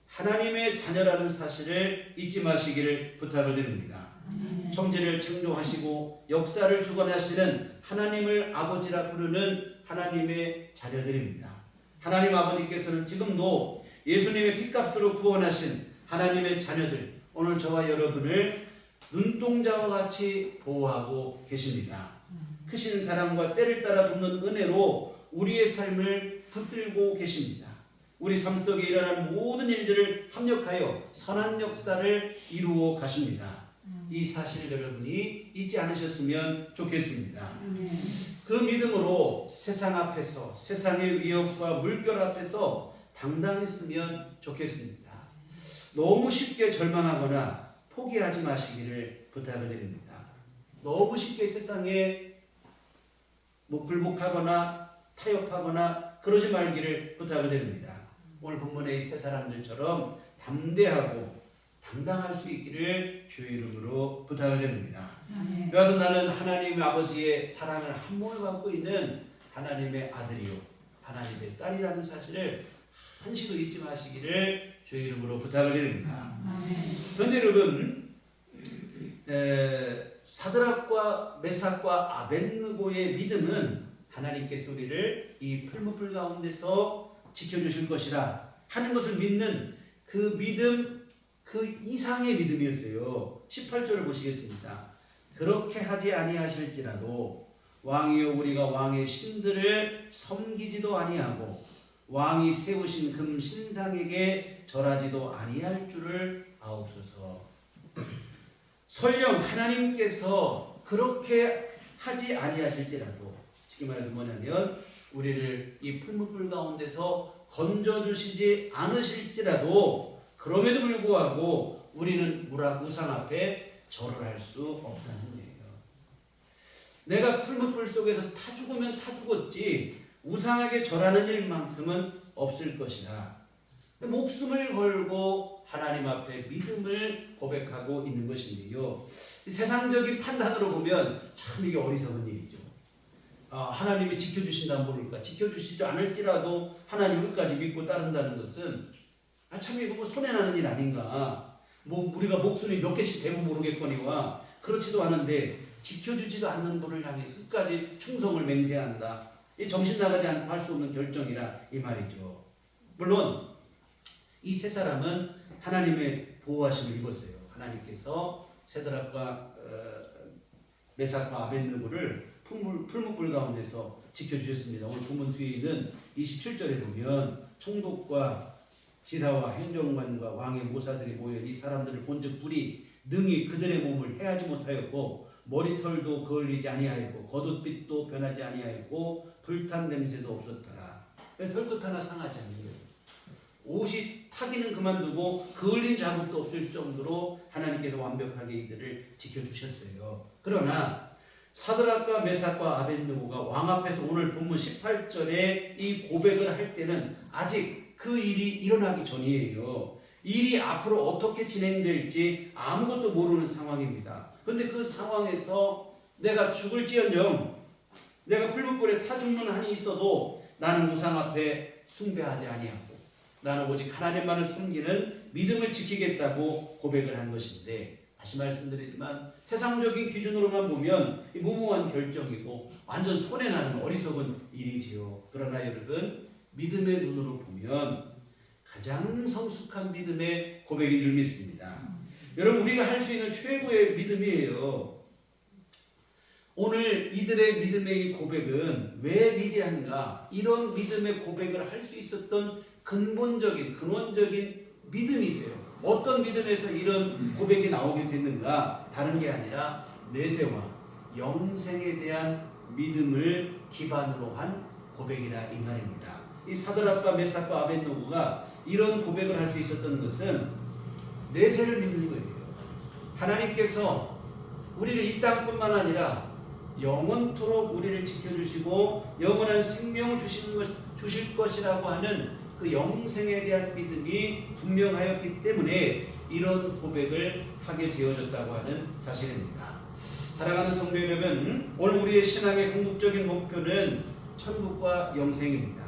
[SPEAKER 1] 하나님의 자녀라는 사실을 잊지 마시기를 부탁을 드립니다. 천지를 창조하시고 역사를 주관하시는 하나님을 아버지라 부르는 하나님의 자녀들입니다. 하나님 아버지께서는 지금도 예수님의 핏값으로 구원하신 하나님의 자녀들, 오늘 저와 여러분을 눈동자와 같이 보호하고 계십니다. 크신 사랑과 때를 따라 돕는 은혜로 우리의 삶을 붙들고 계십니다. 우리 삶 속에 일어나는 모든 일들을 합력하여 선한 역사를 이루어 가십니다. 이 사실 여러분이 잊지 않으셨으면 좋겠습니다. 그 믿음으로 세상 앞에서, 세상의 위협과 물결 앞에서 당당했으면 좋겠습니다. 너무 쉽게 절망하거나 포기하지 마시기를 부탁을 드립니다. 너무 쉽게 세상에 불복하거나 타협하거나 그러지 말기를 부탁을 드립니다. 오늘 본문의 이 세 사람들처럼 담대하고 당당할 수 있기를 주의 이름으로 부탁을 드립니다. 그래서 나는 하나님 아버지의 사랑을 한 몸에 받고 있는 하나님의 아들이요 하나님의 딸이라는 사실을 한시도 잊지 마시기를 주의 이름으로 부탁을 드립니다. 그런데 여러분, 사드락과 메삭과 아벳느고의 믿음은 하나님께서 우리를 이 풀무불 가운데서 지켜주실 것이라 하는 것을 믿는 그 믿음, 그 이상의 믿음이었어요. 18절을 보시겠습니다. 그렇게 하지 아니하실지라도 왕이여 우리가 왕의 신들을 섬기지도 아니하고 왕이 세우신 금 신상에게 절하지도 아니할 줄을 아옵소서. 설령 하나님께서 그렇게 하지 아니하실지라도, 쉽게 말해서 뭐냐면 우리를 이 풀무불 가운데서 건져주시지 않으실지라도 그럼에도 불구하고 우리는 우상 앞에 절을 할 수 없다는 거예요. 내가 풀무불 속에서 타 죽으면 타 죽었지 우상에게 절하는 일만큼은 없을 것이다. 목숨을 걸고 하나님 앞에 믿음을 고백하고 있는 것인데요. 세상적인 판단으로 보면 참 이게 어리석은 일이죠. 하나님이 지켜주신다면 모를까, 지켜주시지 않을지라도 하나님 끝까지 믿고 따른다는 것은 참 이거 뭐 손해나는 일 아닌가. 뭐 우리가 목숨이 몇 개씩 되면 모르겠거니와 그렇지도 않은데 지켜주지도 않는 분을 향해서 끝까지 충성을 맹세한다. 이 정신 나가지 않고 할 수 없는 결정이라 이 말이죠. 물론 이 세 사람은 하나님의 보호하심을 입었어요. 하나님께서 세드락과 메삭과 아벳느고를 풀무불 가운데서 지켜주셨습니다. 오늘 본문 뒤에 있는 27절에 보면 총독과 지사와 행정관과 왕의 모사들이 모여 이 사람들을 본즉 불이 능히 그들의 몸을 해하지 못하였고 머리털도 그을리지 아니하였고 겉옷빛도 변하지 아니하였고 불탄 냄새도 없었더라. 털끝 하나 상하지 않는 거예요. 옷이 타기는 그만두고 그을린 자국도 없을 정도로 하나님께서 완벽하게 이들을 지켜주셨어요. 그러나 사드락과 메삭과 아벳느고가 왕 앞에서 오늘 본문 18절에 이 고백을 할 때는 아직 그 일이 일어나기 전이에요. 일이 앞으로 어떻게 진행될지 아무것도 모르는 상황입니다. 그런데 그 상황에서 내가 죽을지언정 내가 풀무불에 타 죽는 한이 있어도 나는 우상 앞에 숭배하지 아니하고 나는 오직 하나님만을 숨기는 믿음을 지키겠다고 고백을 한 것인데, 다시 말씀드리지만 세상적인 기준으로만 보면 무모한 결정이고 완전 손해나는 어리석은 일이지요. 그러나 여러분, 믿음의 눈으로 보면 가장 성숙한 믿음의 고백인 줄 믿습니다. 여러분, 우리가 할 수 있는 최고의 믿음이에요. 오늘 이들의 믿음의 이 고백은 왜 위대한가? 이런 믿음의 고백을 할 수 있었던 근본적인 믿음이 있어요. 어떤 믿음에서 이런 고백이 나오게 됐는가? 다른 게 아니라 내세와 영생에 대한 믿음을 기반으로 한 고백이라 이 말입니다. 이 사드락과 메삭과 아벳느고가 이런 고백을 할 수 있었던 것은 내세를 믿는 거예요. 하나님께서 우리를 이 땅뿐만 아니라 영원토록 우리를 지켜주시고 영원한 생명을 주실 것이라고 하는 그 영생에 대한 믿음이 분명하였기 때문에 이런 고백을 하게 되어졌다고 하는 사실입니다. 사랑하는 성도 여러분, 오늘 우리의 신앙의 궁극적인 목표는 천국과 영생입니다.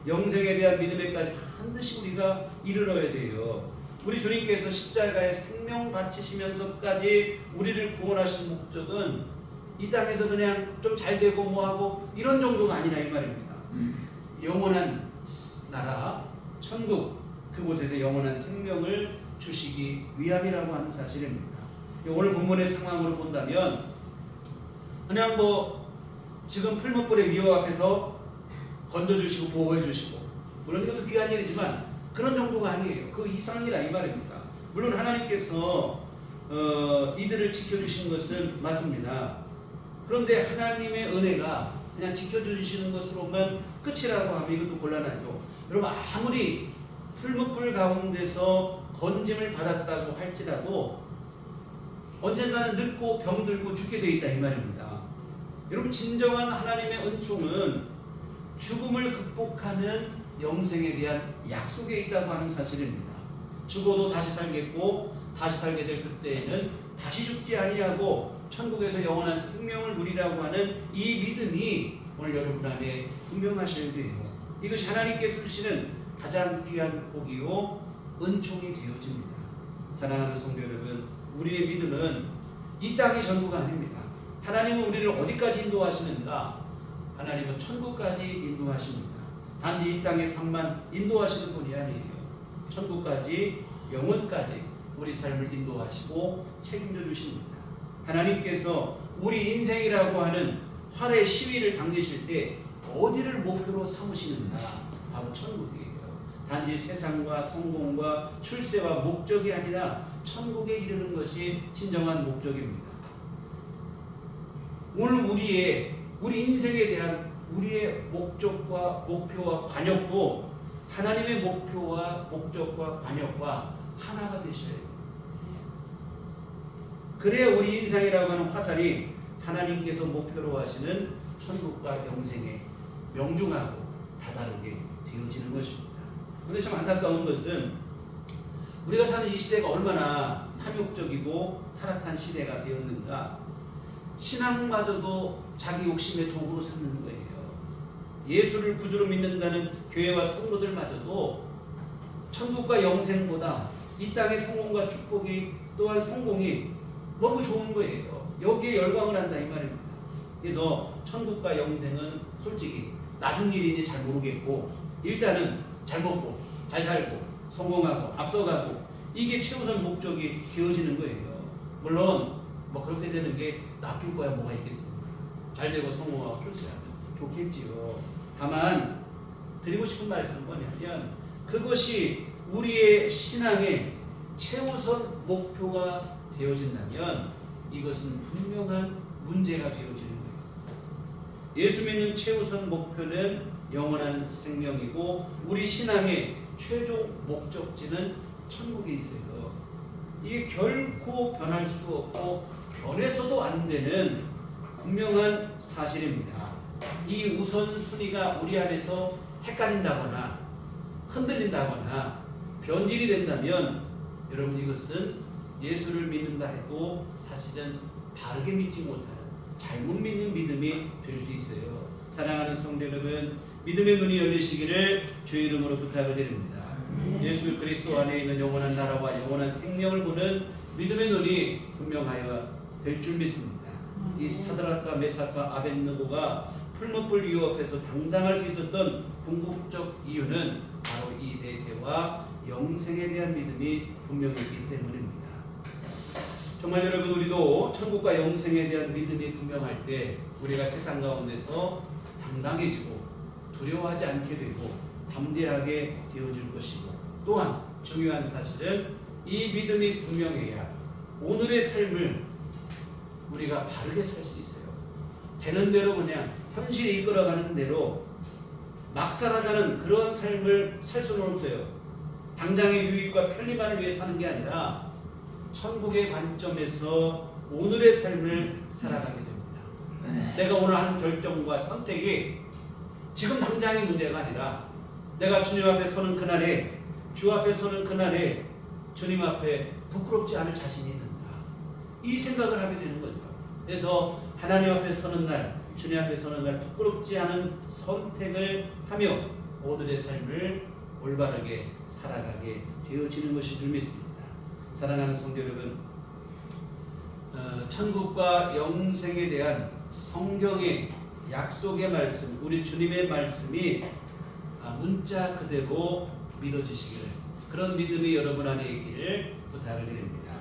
[SPEAKER 1] 영생에 대한 믿음에까지 반드시 우리가 이르러야 돼요. 우리 주님께서 십자가에 생명 바치시면서까지 우리를 구원하신 목적은 이 땅에서 그냥 좀 잘되고 뭐하고 이런 정도가 아니라 이 말입니다. 영원한 나라, 천국, 그곳에서 영원한 생명을 주시기 위함이라고 하는 사실입니다. 오늘 본문의 상황으로 본다면 그냥 지금 풀무불의 위협 앞에서 건져주시고 보호해주시고, 물론 이것도 귀한 일이지만 그런 정도가 아니에요. 그 이상이라 이 말입니다. 물론 하나님께서 이들을 지켜주신 것은 맞습니다. 그런데 하나님의 은혜가 그냥 지켜주시는 것으로만 끝이라고 하면 이것도 곤란하죠. 여러분, 아무리 풀무불 가운데서 건짐을 받았다고 할지라도 언젠가는 늙고 병들고 죽게 되어 있다 이 말입니다. 여러분, 진정한 하나님의 은총은 죽음을 극복하는 영생에 대한 약속에 있다고 하는 사실입니다. 죽어도 다시 살겠고 다시 살게 될 그때에는 다시 죽지 아니하고 천국에서 영원한 생명을 누리라고 하는 이 믿음이 오늘 여러분 안에 분명하셔야 돼요. 이것이 하나님께서 주시는 가장 귀한 복이요 은총이 되어집니다. 사랑하는 성도 여러분, 우리의 믿음은 이 땅이 전부가 아닙니다. 하나님은 우리를 어디까지 인도하시는가? 하나님은 천국까지 인도하십니다. 단지 이 땅의 삶만 인도하시는 분이 아니에요. 천국까지, 영원까지 우리 삶을 인도하시고 책임져 주십니다. 하나님께서 우리 인생이라고 하는 활의 시위를 당기실 때 어디를 목표로 삼으시는가? 바로 천국이에요. 단지 세상과 성공과 출세와 목적이 아니라 천국에 이르는 것이 진정한 목적입니다. 오늘 우리 인생에 대한 우리의 목적과 목표와 관역도 하나님의 목표와 목적과 관역과 하나가 되셔야 해요. 그래야 우리 인생이라고 하는 화살이 하나님께서 목표로 하시는 천국과 영생에 명중하고 다다르게 되어지는 것입니다. 그런데 참 안타까운 것은 우리가 사는 이 시대가 얼마나 탐욕적이고 타락한 시대가 되었는가. 신앙마저도 자기 욕심의 도구로 삼는 거예요. 예수를 구주로 믿는다는 교회와 성도들마저도 천국과 영생보다 이 땅의 성공과 축복이 또한 성공이 너무 좋은 거예요. 여기에 열광을 한다 이 말입니다. 그래서 천국과 영생은 솔직히 나중 일이니 잘 모르겠고 일단은 잘 먹고 잘 살고 성공하고 앞서가고 이게 최우선 목적이 되어지는 거예요. 물론 그렇게 되는 게 나쁠 거야 뭐가 있겠습니까? 잘 되고 성공하고 출세하면 좋겠지요. 다만 드리고 싶은 말씀은 뭐냐면 그것이 우리의 신앙의 최우선 목표가 되어진다면 이것은 분명한 문제가 되어지는 거예요. 예수 믿는 최우선 목표는 영원한 생명이고 우리 신앙의 최종 목적지는 천국에 있어요. 이게 결코 변할 수 없고 변해서도 안 되는 분명한 사실입니다. 이 우선순위가 우리 안에서 헷갈린다거나 흔들린다거나 변질이 된다면 여러분 이것은 예수를 믿는다 해도 사실은 바르게 믿지 못하는 잘못 믿는 믿음이 될 수 있어요. 사랑하는 성도 여러분, 믿음의 눈이 열리시기를 주의 이름으로 부탁을 드립니다. 예수 그리스도 안에 있는 영원한 나라와 영원한 생명을 보는 믿음의 눈이 분명하여 될 줄 믿습니다. 이 사드락과 메삭과 아벳느고가 풀무불 이유 앞에서 당당할 수 있었던 궁극적 이유는 바로 이 내세와 영생에 대한 믿음이 분명했기 때문입니다. 정말 여러분, 우리도 천국과 영생에 대한 믿음이 분명할 때 우리가 세상 가운데서 당당해지고 두려워하지 않게 되고 담대하게 되어질 것이고, 또한 중요한 사실은 이 믿음이 분명해야 오늘의 삶을 우리가 바르게 살 수 있어요. 되는 대로 그냥 현실이 이끌어가는 대로 막 살아가는 그런 삶을 살 수는 없어요. 당장의 유익과 편리만을 위해 사는 게 아니라 천국의 관점에서 오늘의 삶을 살아가게 됩니다. 내가 오늘 한 결정과 선택이 지금 당장의 문제가 아니라 내가 주님 앞에 서는 그날에, 주 앞에 서는 그날에 주님 앞에 부끄럽지 않을 자신이 있는가, 이 생각을 하게 되는 거죠. 그래서 하나님 앞에 서는 날, 주님 앞에 서는 날 부끄럽지 않은 선택을 하며 오늘의 삶을 올바르게 살아가게 되어지는 것이 줄 믿습니다. 사랑하는 성도 여러분, 천국과 영생에 대한 성경의 약속의 말씀, 우리 주님의 말씀이 문자 그대로 믿어지시기를, 그런 믿음이 여러분 안에 있기를 부탁을 드립니다.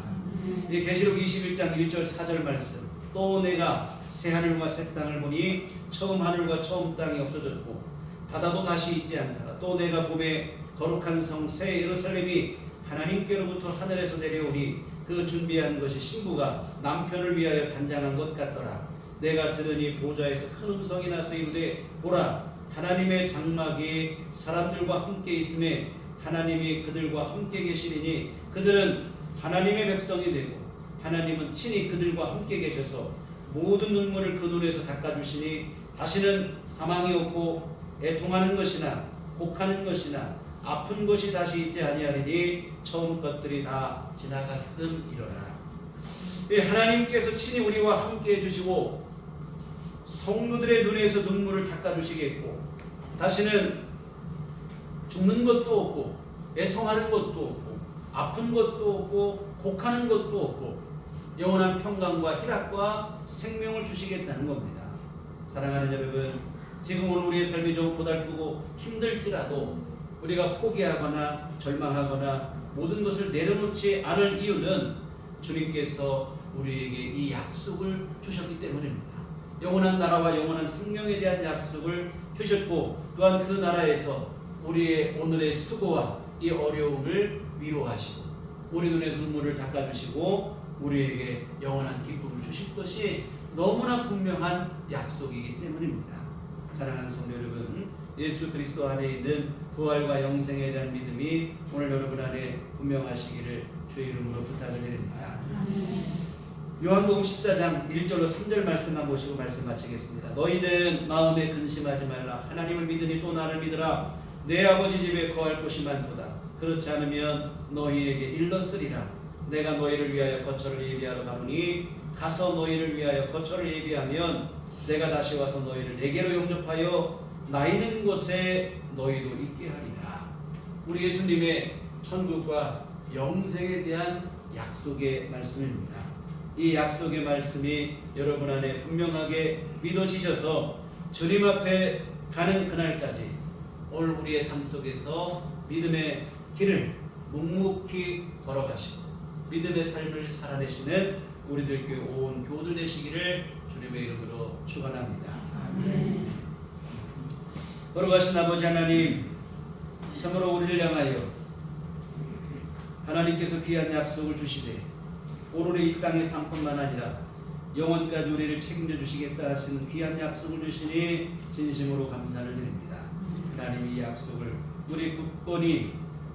[SPEAKER 1] 계시록 21장 1절 4절 말씀, 또 내가 새 하늘과 새 땅을 보니 처음 하늘과 처음 땅이 없어졌고 바다도 다시 있지 않더라. 또 내가 봄에 거룩한 성 새 예루살렘이 하나님께로부터 하늘에서 내려오니 그 준비한 것이 신부가 남편을 위하여 단장한 것 같더라. 내가 들으니 보좌에서 큰 음성이 나서 이르되, 보라, 하나님의 장막이 사람들과 함께 있음에 하나님이 그들과 함께 계시리니 그들은 하나님의 백성이 되고 하나님은 친히 그들과 함께 계셔서 모든 눈물을 그 눈에서 닦아주시니 다시는 사망이 없고 애통하는 것이나 곡하는 것이나 아픈 것이 다시 있지 아니하리니 처음 것들이 다 지나갔음이로라. 하나님께서 친히 우리와 함께 해주시고 성도들의 눈에서 눈물을 닦아주시겠고, 다시는 죽는 것도 없고 애통하는 것도 없고 아픈 것도 없고 곡하는 것도 없고 영원한 평강과 희락과 생명을 주시겠다는 겁니다. 사랑하는 여러분, 지금은 우리의 삶이 좀 고달프고 힘들지라도 우리가 포기하거나 절망하거나 모든 것을 내려놓지 않을 이유는 주님께서 우리에게 이 약속을 주셨기 때문입니다. 영원한 나라와 영원한 생명에 대한 약속을 주셨고, 또한 그 나라에서 우리의 오늘의 수고와 이 어려움을 위로하시고 우리 눈의 눈물을 닦아주시고 우리에게 영원한 기쁨을 주실 것이 너무나 분명한 약속이기 때문입니다. 사랑하는 성도 여러분, 예수 그리스도 안에 있는 부활과 영생에 대한 믿음이 오늘 여러분 안에 분명하시기를 주의 이름으로 부탁을 드립니다. 요한복음 14장 1절로 3절 말씀만 보시고 말씀 마치겠습니다. 너희는 마음에 근심하지 말라. 하나님을 믿으니 또 나를 믿으라. 내 아버지 집에 거할 곳이 많도다. 그렇지 않으면 너희에게 일렀으리라. 내가 너희를 위하여 거처를 예비하러 가노니 가서 너희를 위하여 거처를 예비하면 내가 다시 와서 너희를 내게로 영접하여 나 있는 곳에 너희도 있게 하리라. 우리 예수님의 천국과 영생에 대한 약속의 말씀입니다. 이 약속의 말씀이 여러분 안에 분명하게 믿어지셔서 주님 앞에 가는 그날까지 오늘 우리의 삶 속에서 믿음의 길을 묵묵히 걸어가시고 믿음의 삶을 살아내시는 우리들 교회 온 교우들 되시기를 주님의 이름으로 축원합니다. 걸어가신 아버지 하나님, 참으로 우리를 향하여 하나님께서 귀한 약속을 주시되 오늘의 이 땅의 삶뿐만 아니라 영원까지 우리를 책임져 주시겠다 하시는 귀한 약속을 주시니 진심으로 감사를 드립니다. 하나님, 이 약속을 우리 굳건히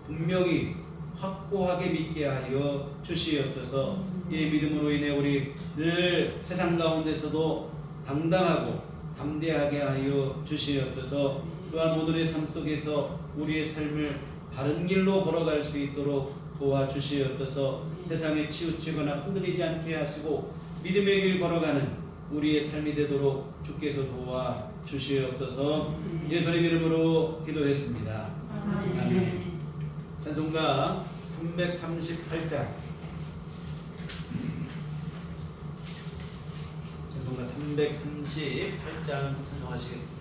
[SPEAKER 1] 분명히 확고하게 믿게 하여 주시옵소서. 이 믿음으로 인해 우리 늘 세상 가운데서도 당당하고 담대하게 하여 주시옵소서. 또한 오늘의 삶 속에서 우리의 삶을 바른 길로 걸어갈 수 있도록 도와주시옵소서. 세상에 치우치거나 흔들리지 않게 하시고 믿음의 길 걸어가는 우리의 삶이 되도록 주께서 도와주시옵소서. 예수님 이름으로 기도했습니다. 아멘. 찬송가 338장 찬송가 338장 찬송하시겠습니다.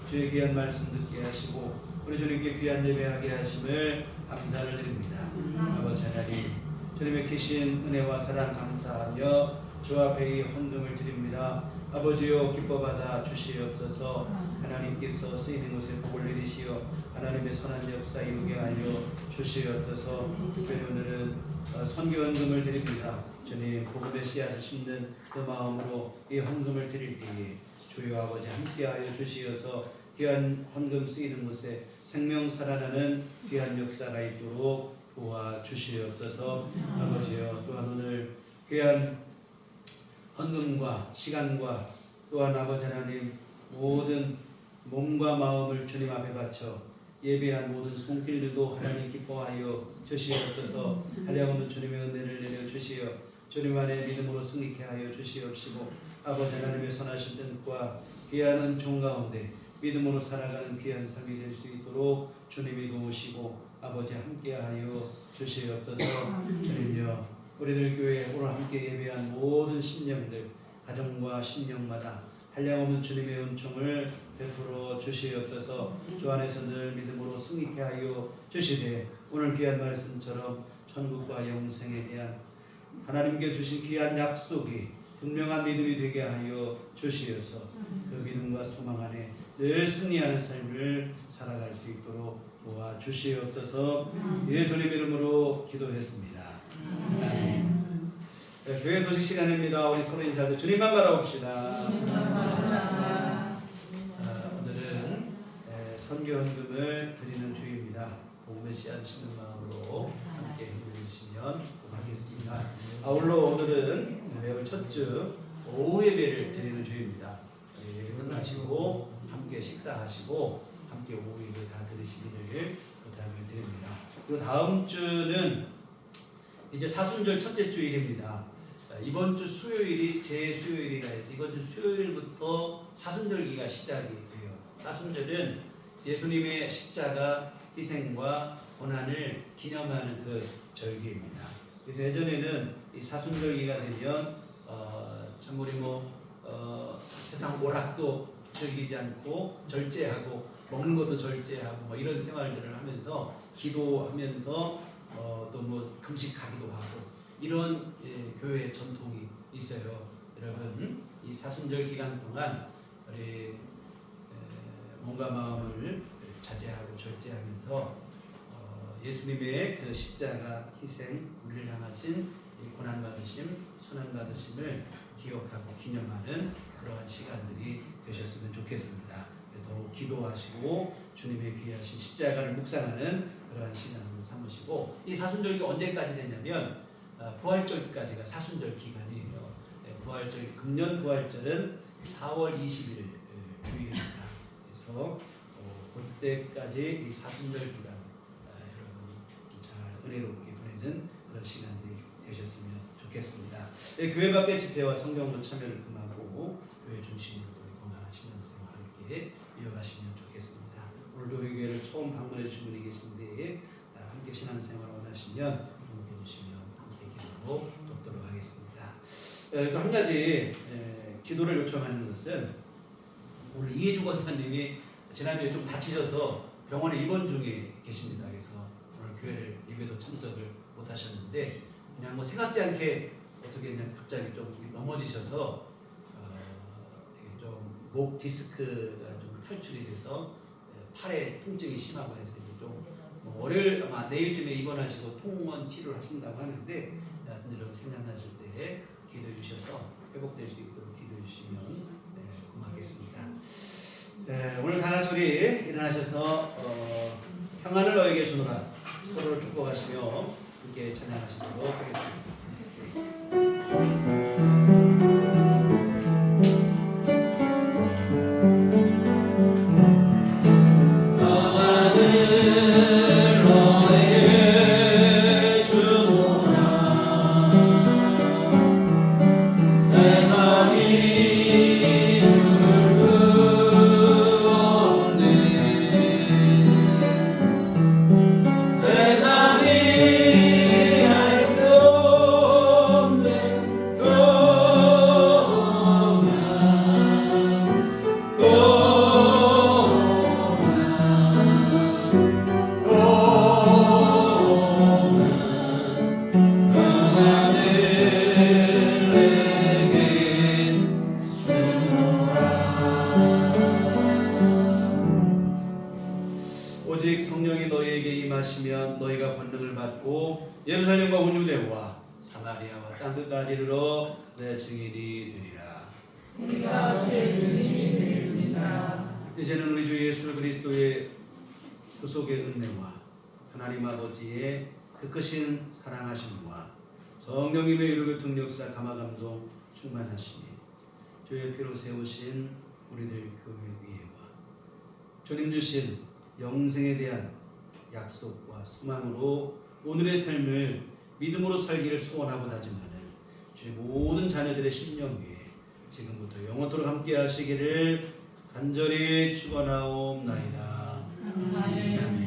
[SPEAKER 1] 주의 귀한 말씀 듣게 하시고 우리 주님께 귀한 예배하게 하심을 감사를 드립니다. 아버지 하나님, 주님의 크신 은혜와 사랑 감사하며 주 앞에 이 헌금을 드립니다. 아버지여 기뻐받아 주시옵소서. 하나님께서 쓰이는 곳에 복을 내리시어 하나님의 선한 역사 이루게 하여 주시옵소서. 특별히 오늘은 선교 헌금을 드립니다. 주님 복음의 씨앗을 심는 그 마음으로 이 헌금을 드릴 때에 주여 아버지 함께하여 주시어서 귀한 헌금 쓰이는 곳에 생명 살아나는 귀한 역사가 있도록 도와주시옵소서. 아버지여 또한 오늘 귀한 헌금과 시간과 또한 아버지 하나님 모든 몸과 마음을 주님 앞에 바쳐 예배한 모든 손길들도 하나님 기뻐하여 주시옵소서. 한량없는 주님의 은혜를 내려 주시어 주님 안에 믿음으로 승리케 하여 주시옵시고 아버지 하나님의 선하신 뜻과 귀한 은총 가운데 믿음으로 살아가는 귀한 삶이 될 수 있도록 주님이 도우시고 아버지 함께하여 주시옵소서. 주님여 우리들 교회 오늘 함께 예배한 모든 심령들 가정과 심령마다 한량없는 주님의 은총을 베풀어 주시옵소서. 주 안에서 늘 믿음으로 승리케 하여 주시되 오늘 귀한 말씀처럼 천국과 영생에 대한 하나님께 주신 귀한 약속이 분명한 믿음이 되게 하여 주시어서 그 믿음과 소망 안에 늘 승리하는 삶을 살아갈 수 있도록 도와주시옵소서. 예수님 이름으로 기도했습니다. 아멘. 네, 교회 소식 시간입니다. 우리 서로 인사도 주님만 바라봅시다. 오늘은 선교 헌금을 드리는 주입니다. 복음의 씨앗을 심는 마음으로 함께 헌금해 주시면 고맙겠습니다. 아울러 오늘은 매월 첫 주 오후 예배를 드리는 주입니다. 예배 끝나시고 함께 식사하시고 함께 오후 예배 다 드리시기를 부탁을 드립니다. 그리고 다음 주는 이제 사순절 첫째 주일입니다. 이번 주 수요일이 제 수요일이라 해서 이번 주 수요일부터 사순절기가 시작이 돼요. 사순절은 예수님의 십자가 희생과 고난을 기념하는 그 절기입니다. 그래서 예전에는 이 사순절기가 되면 참으리 세상 오락도 즐기지 않고 절제하고 먹는 것도 절제하고 이런 생활들을 하면서 기도하면서 또 금식하기도 하고 이런 교회 전통이 있어요. 여러분 이 사순절 기간 동안 우리 몸과 마음을 자제하고 절제하면서 예수님의 그 십자가 희생, 우리를 향하신 이 고난 받으심, 순환 받으심을 기억하고 기념하는 그러한 시간들이 되셨으면 좋겠습니다. 더욱 기도하시고 주님의 귀하신 십자가를 묵상하는 그러한 시간으로 삼으시고, 이 사순절이 언제까지 되냐면 부활절까지가 사순절 기간이에요. 부활절, 금년 부활절은 4월 20일 주일입니다. 그래서 그때까지 이 사순절 기간 여러분 잘 은혜롭게 보내는 그런 시간들이 되셨으면 좋겠습니다. 교회 밖의 집회와 성경으로 참여를 금하고 교회 중심으로 건강한 신앙생활 함께 이어가시면 좋겠습니다. 오늘도 우리 교회를 처음 방문해 주신 분이 계신데 함께 신앙생활 원하시면 등록해 주시면 함께 기도로 돕도록 하겠습니다. 또 한 가지 기도를 요청하는 것은, 오늘 이해주 권사님이 지난주에 좀 다치셔서 병원에 입원 중에 계십니다. 그래서 오늘 교회를 예배도 참석을 못 하셨는데 그냥 생각지 않게 어떻게 그냥 갑자기 좀 넘어지셔서 좀 목 디스크가 좀 탈출이 돼서 팔에 통증이 심하고 해서 좀 월요일 아마 내일쯤에 입원하시고 통원 치료를 하신다고 하는데, 여러분 생각나실 때 기도해 주셔서 회복될 수 있도록 기도해 주시면 고맙겠습니다. 오늘 다 같이 우리 일어나셔서 평안을 너에게 주노라 서로를 축복하시며 함께 찬양하시도록 하겠습니다. 오직 성령이 너희에게 임하시면 너희가 권능을 받고 예루살렘과 온 유대와 사마리아와 땅끝까지 이르러 내 증인이 되리라.
[SPEAKER 2] 우리가 주의 증인이 되겠습니다.
[SPEAKER 1] 이제는 우리 주 예수 그리스도의 구속의 은혜와 하나님 아버지의 그 크신 사랑하심과 성령님의 이루고 등력사 감화감동 충만하시니 주의 피로 세우신 우리들 교회 위에와 주님 주신 영생에 대한 약속과 소망으로 오늘의 삶을 믿음으로 살기를 소원하고 다짐하는 주의 모든 자녀들의 심령 위에 지금부터 영원토록 함께 하시기를 간절히 축원하옵나이다. 아멘.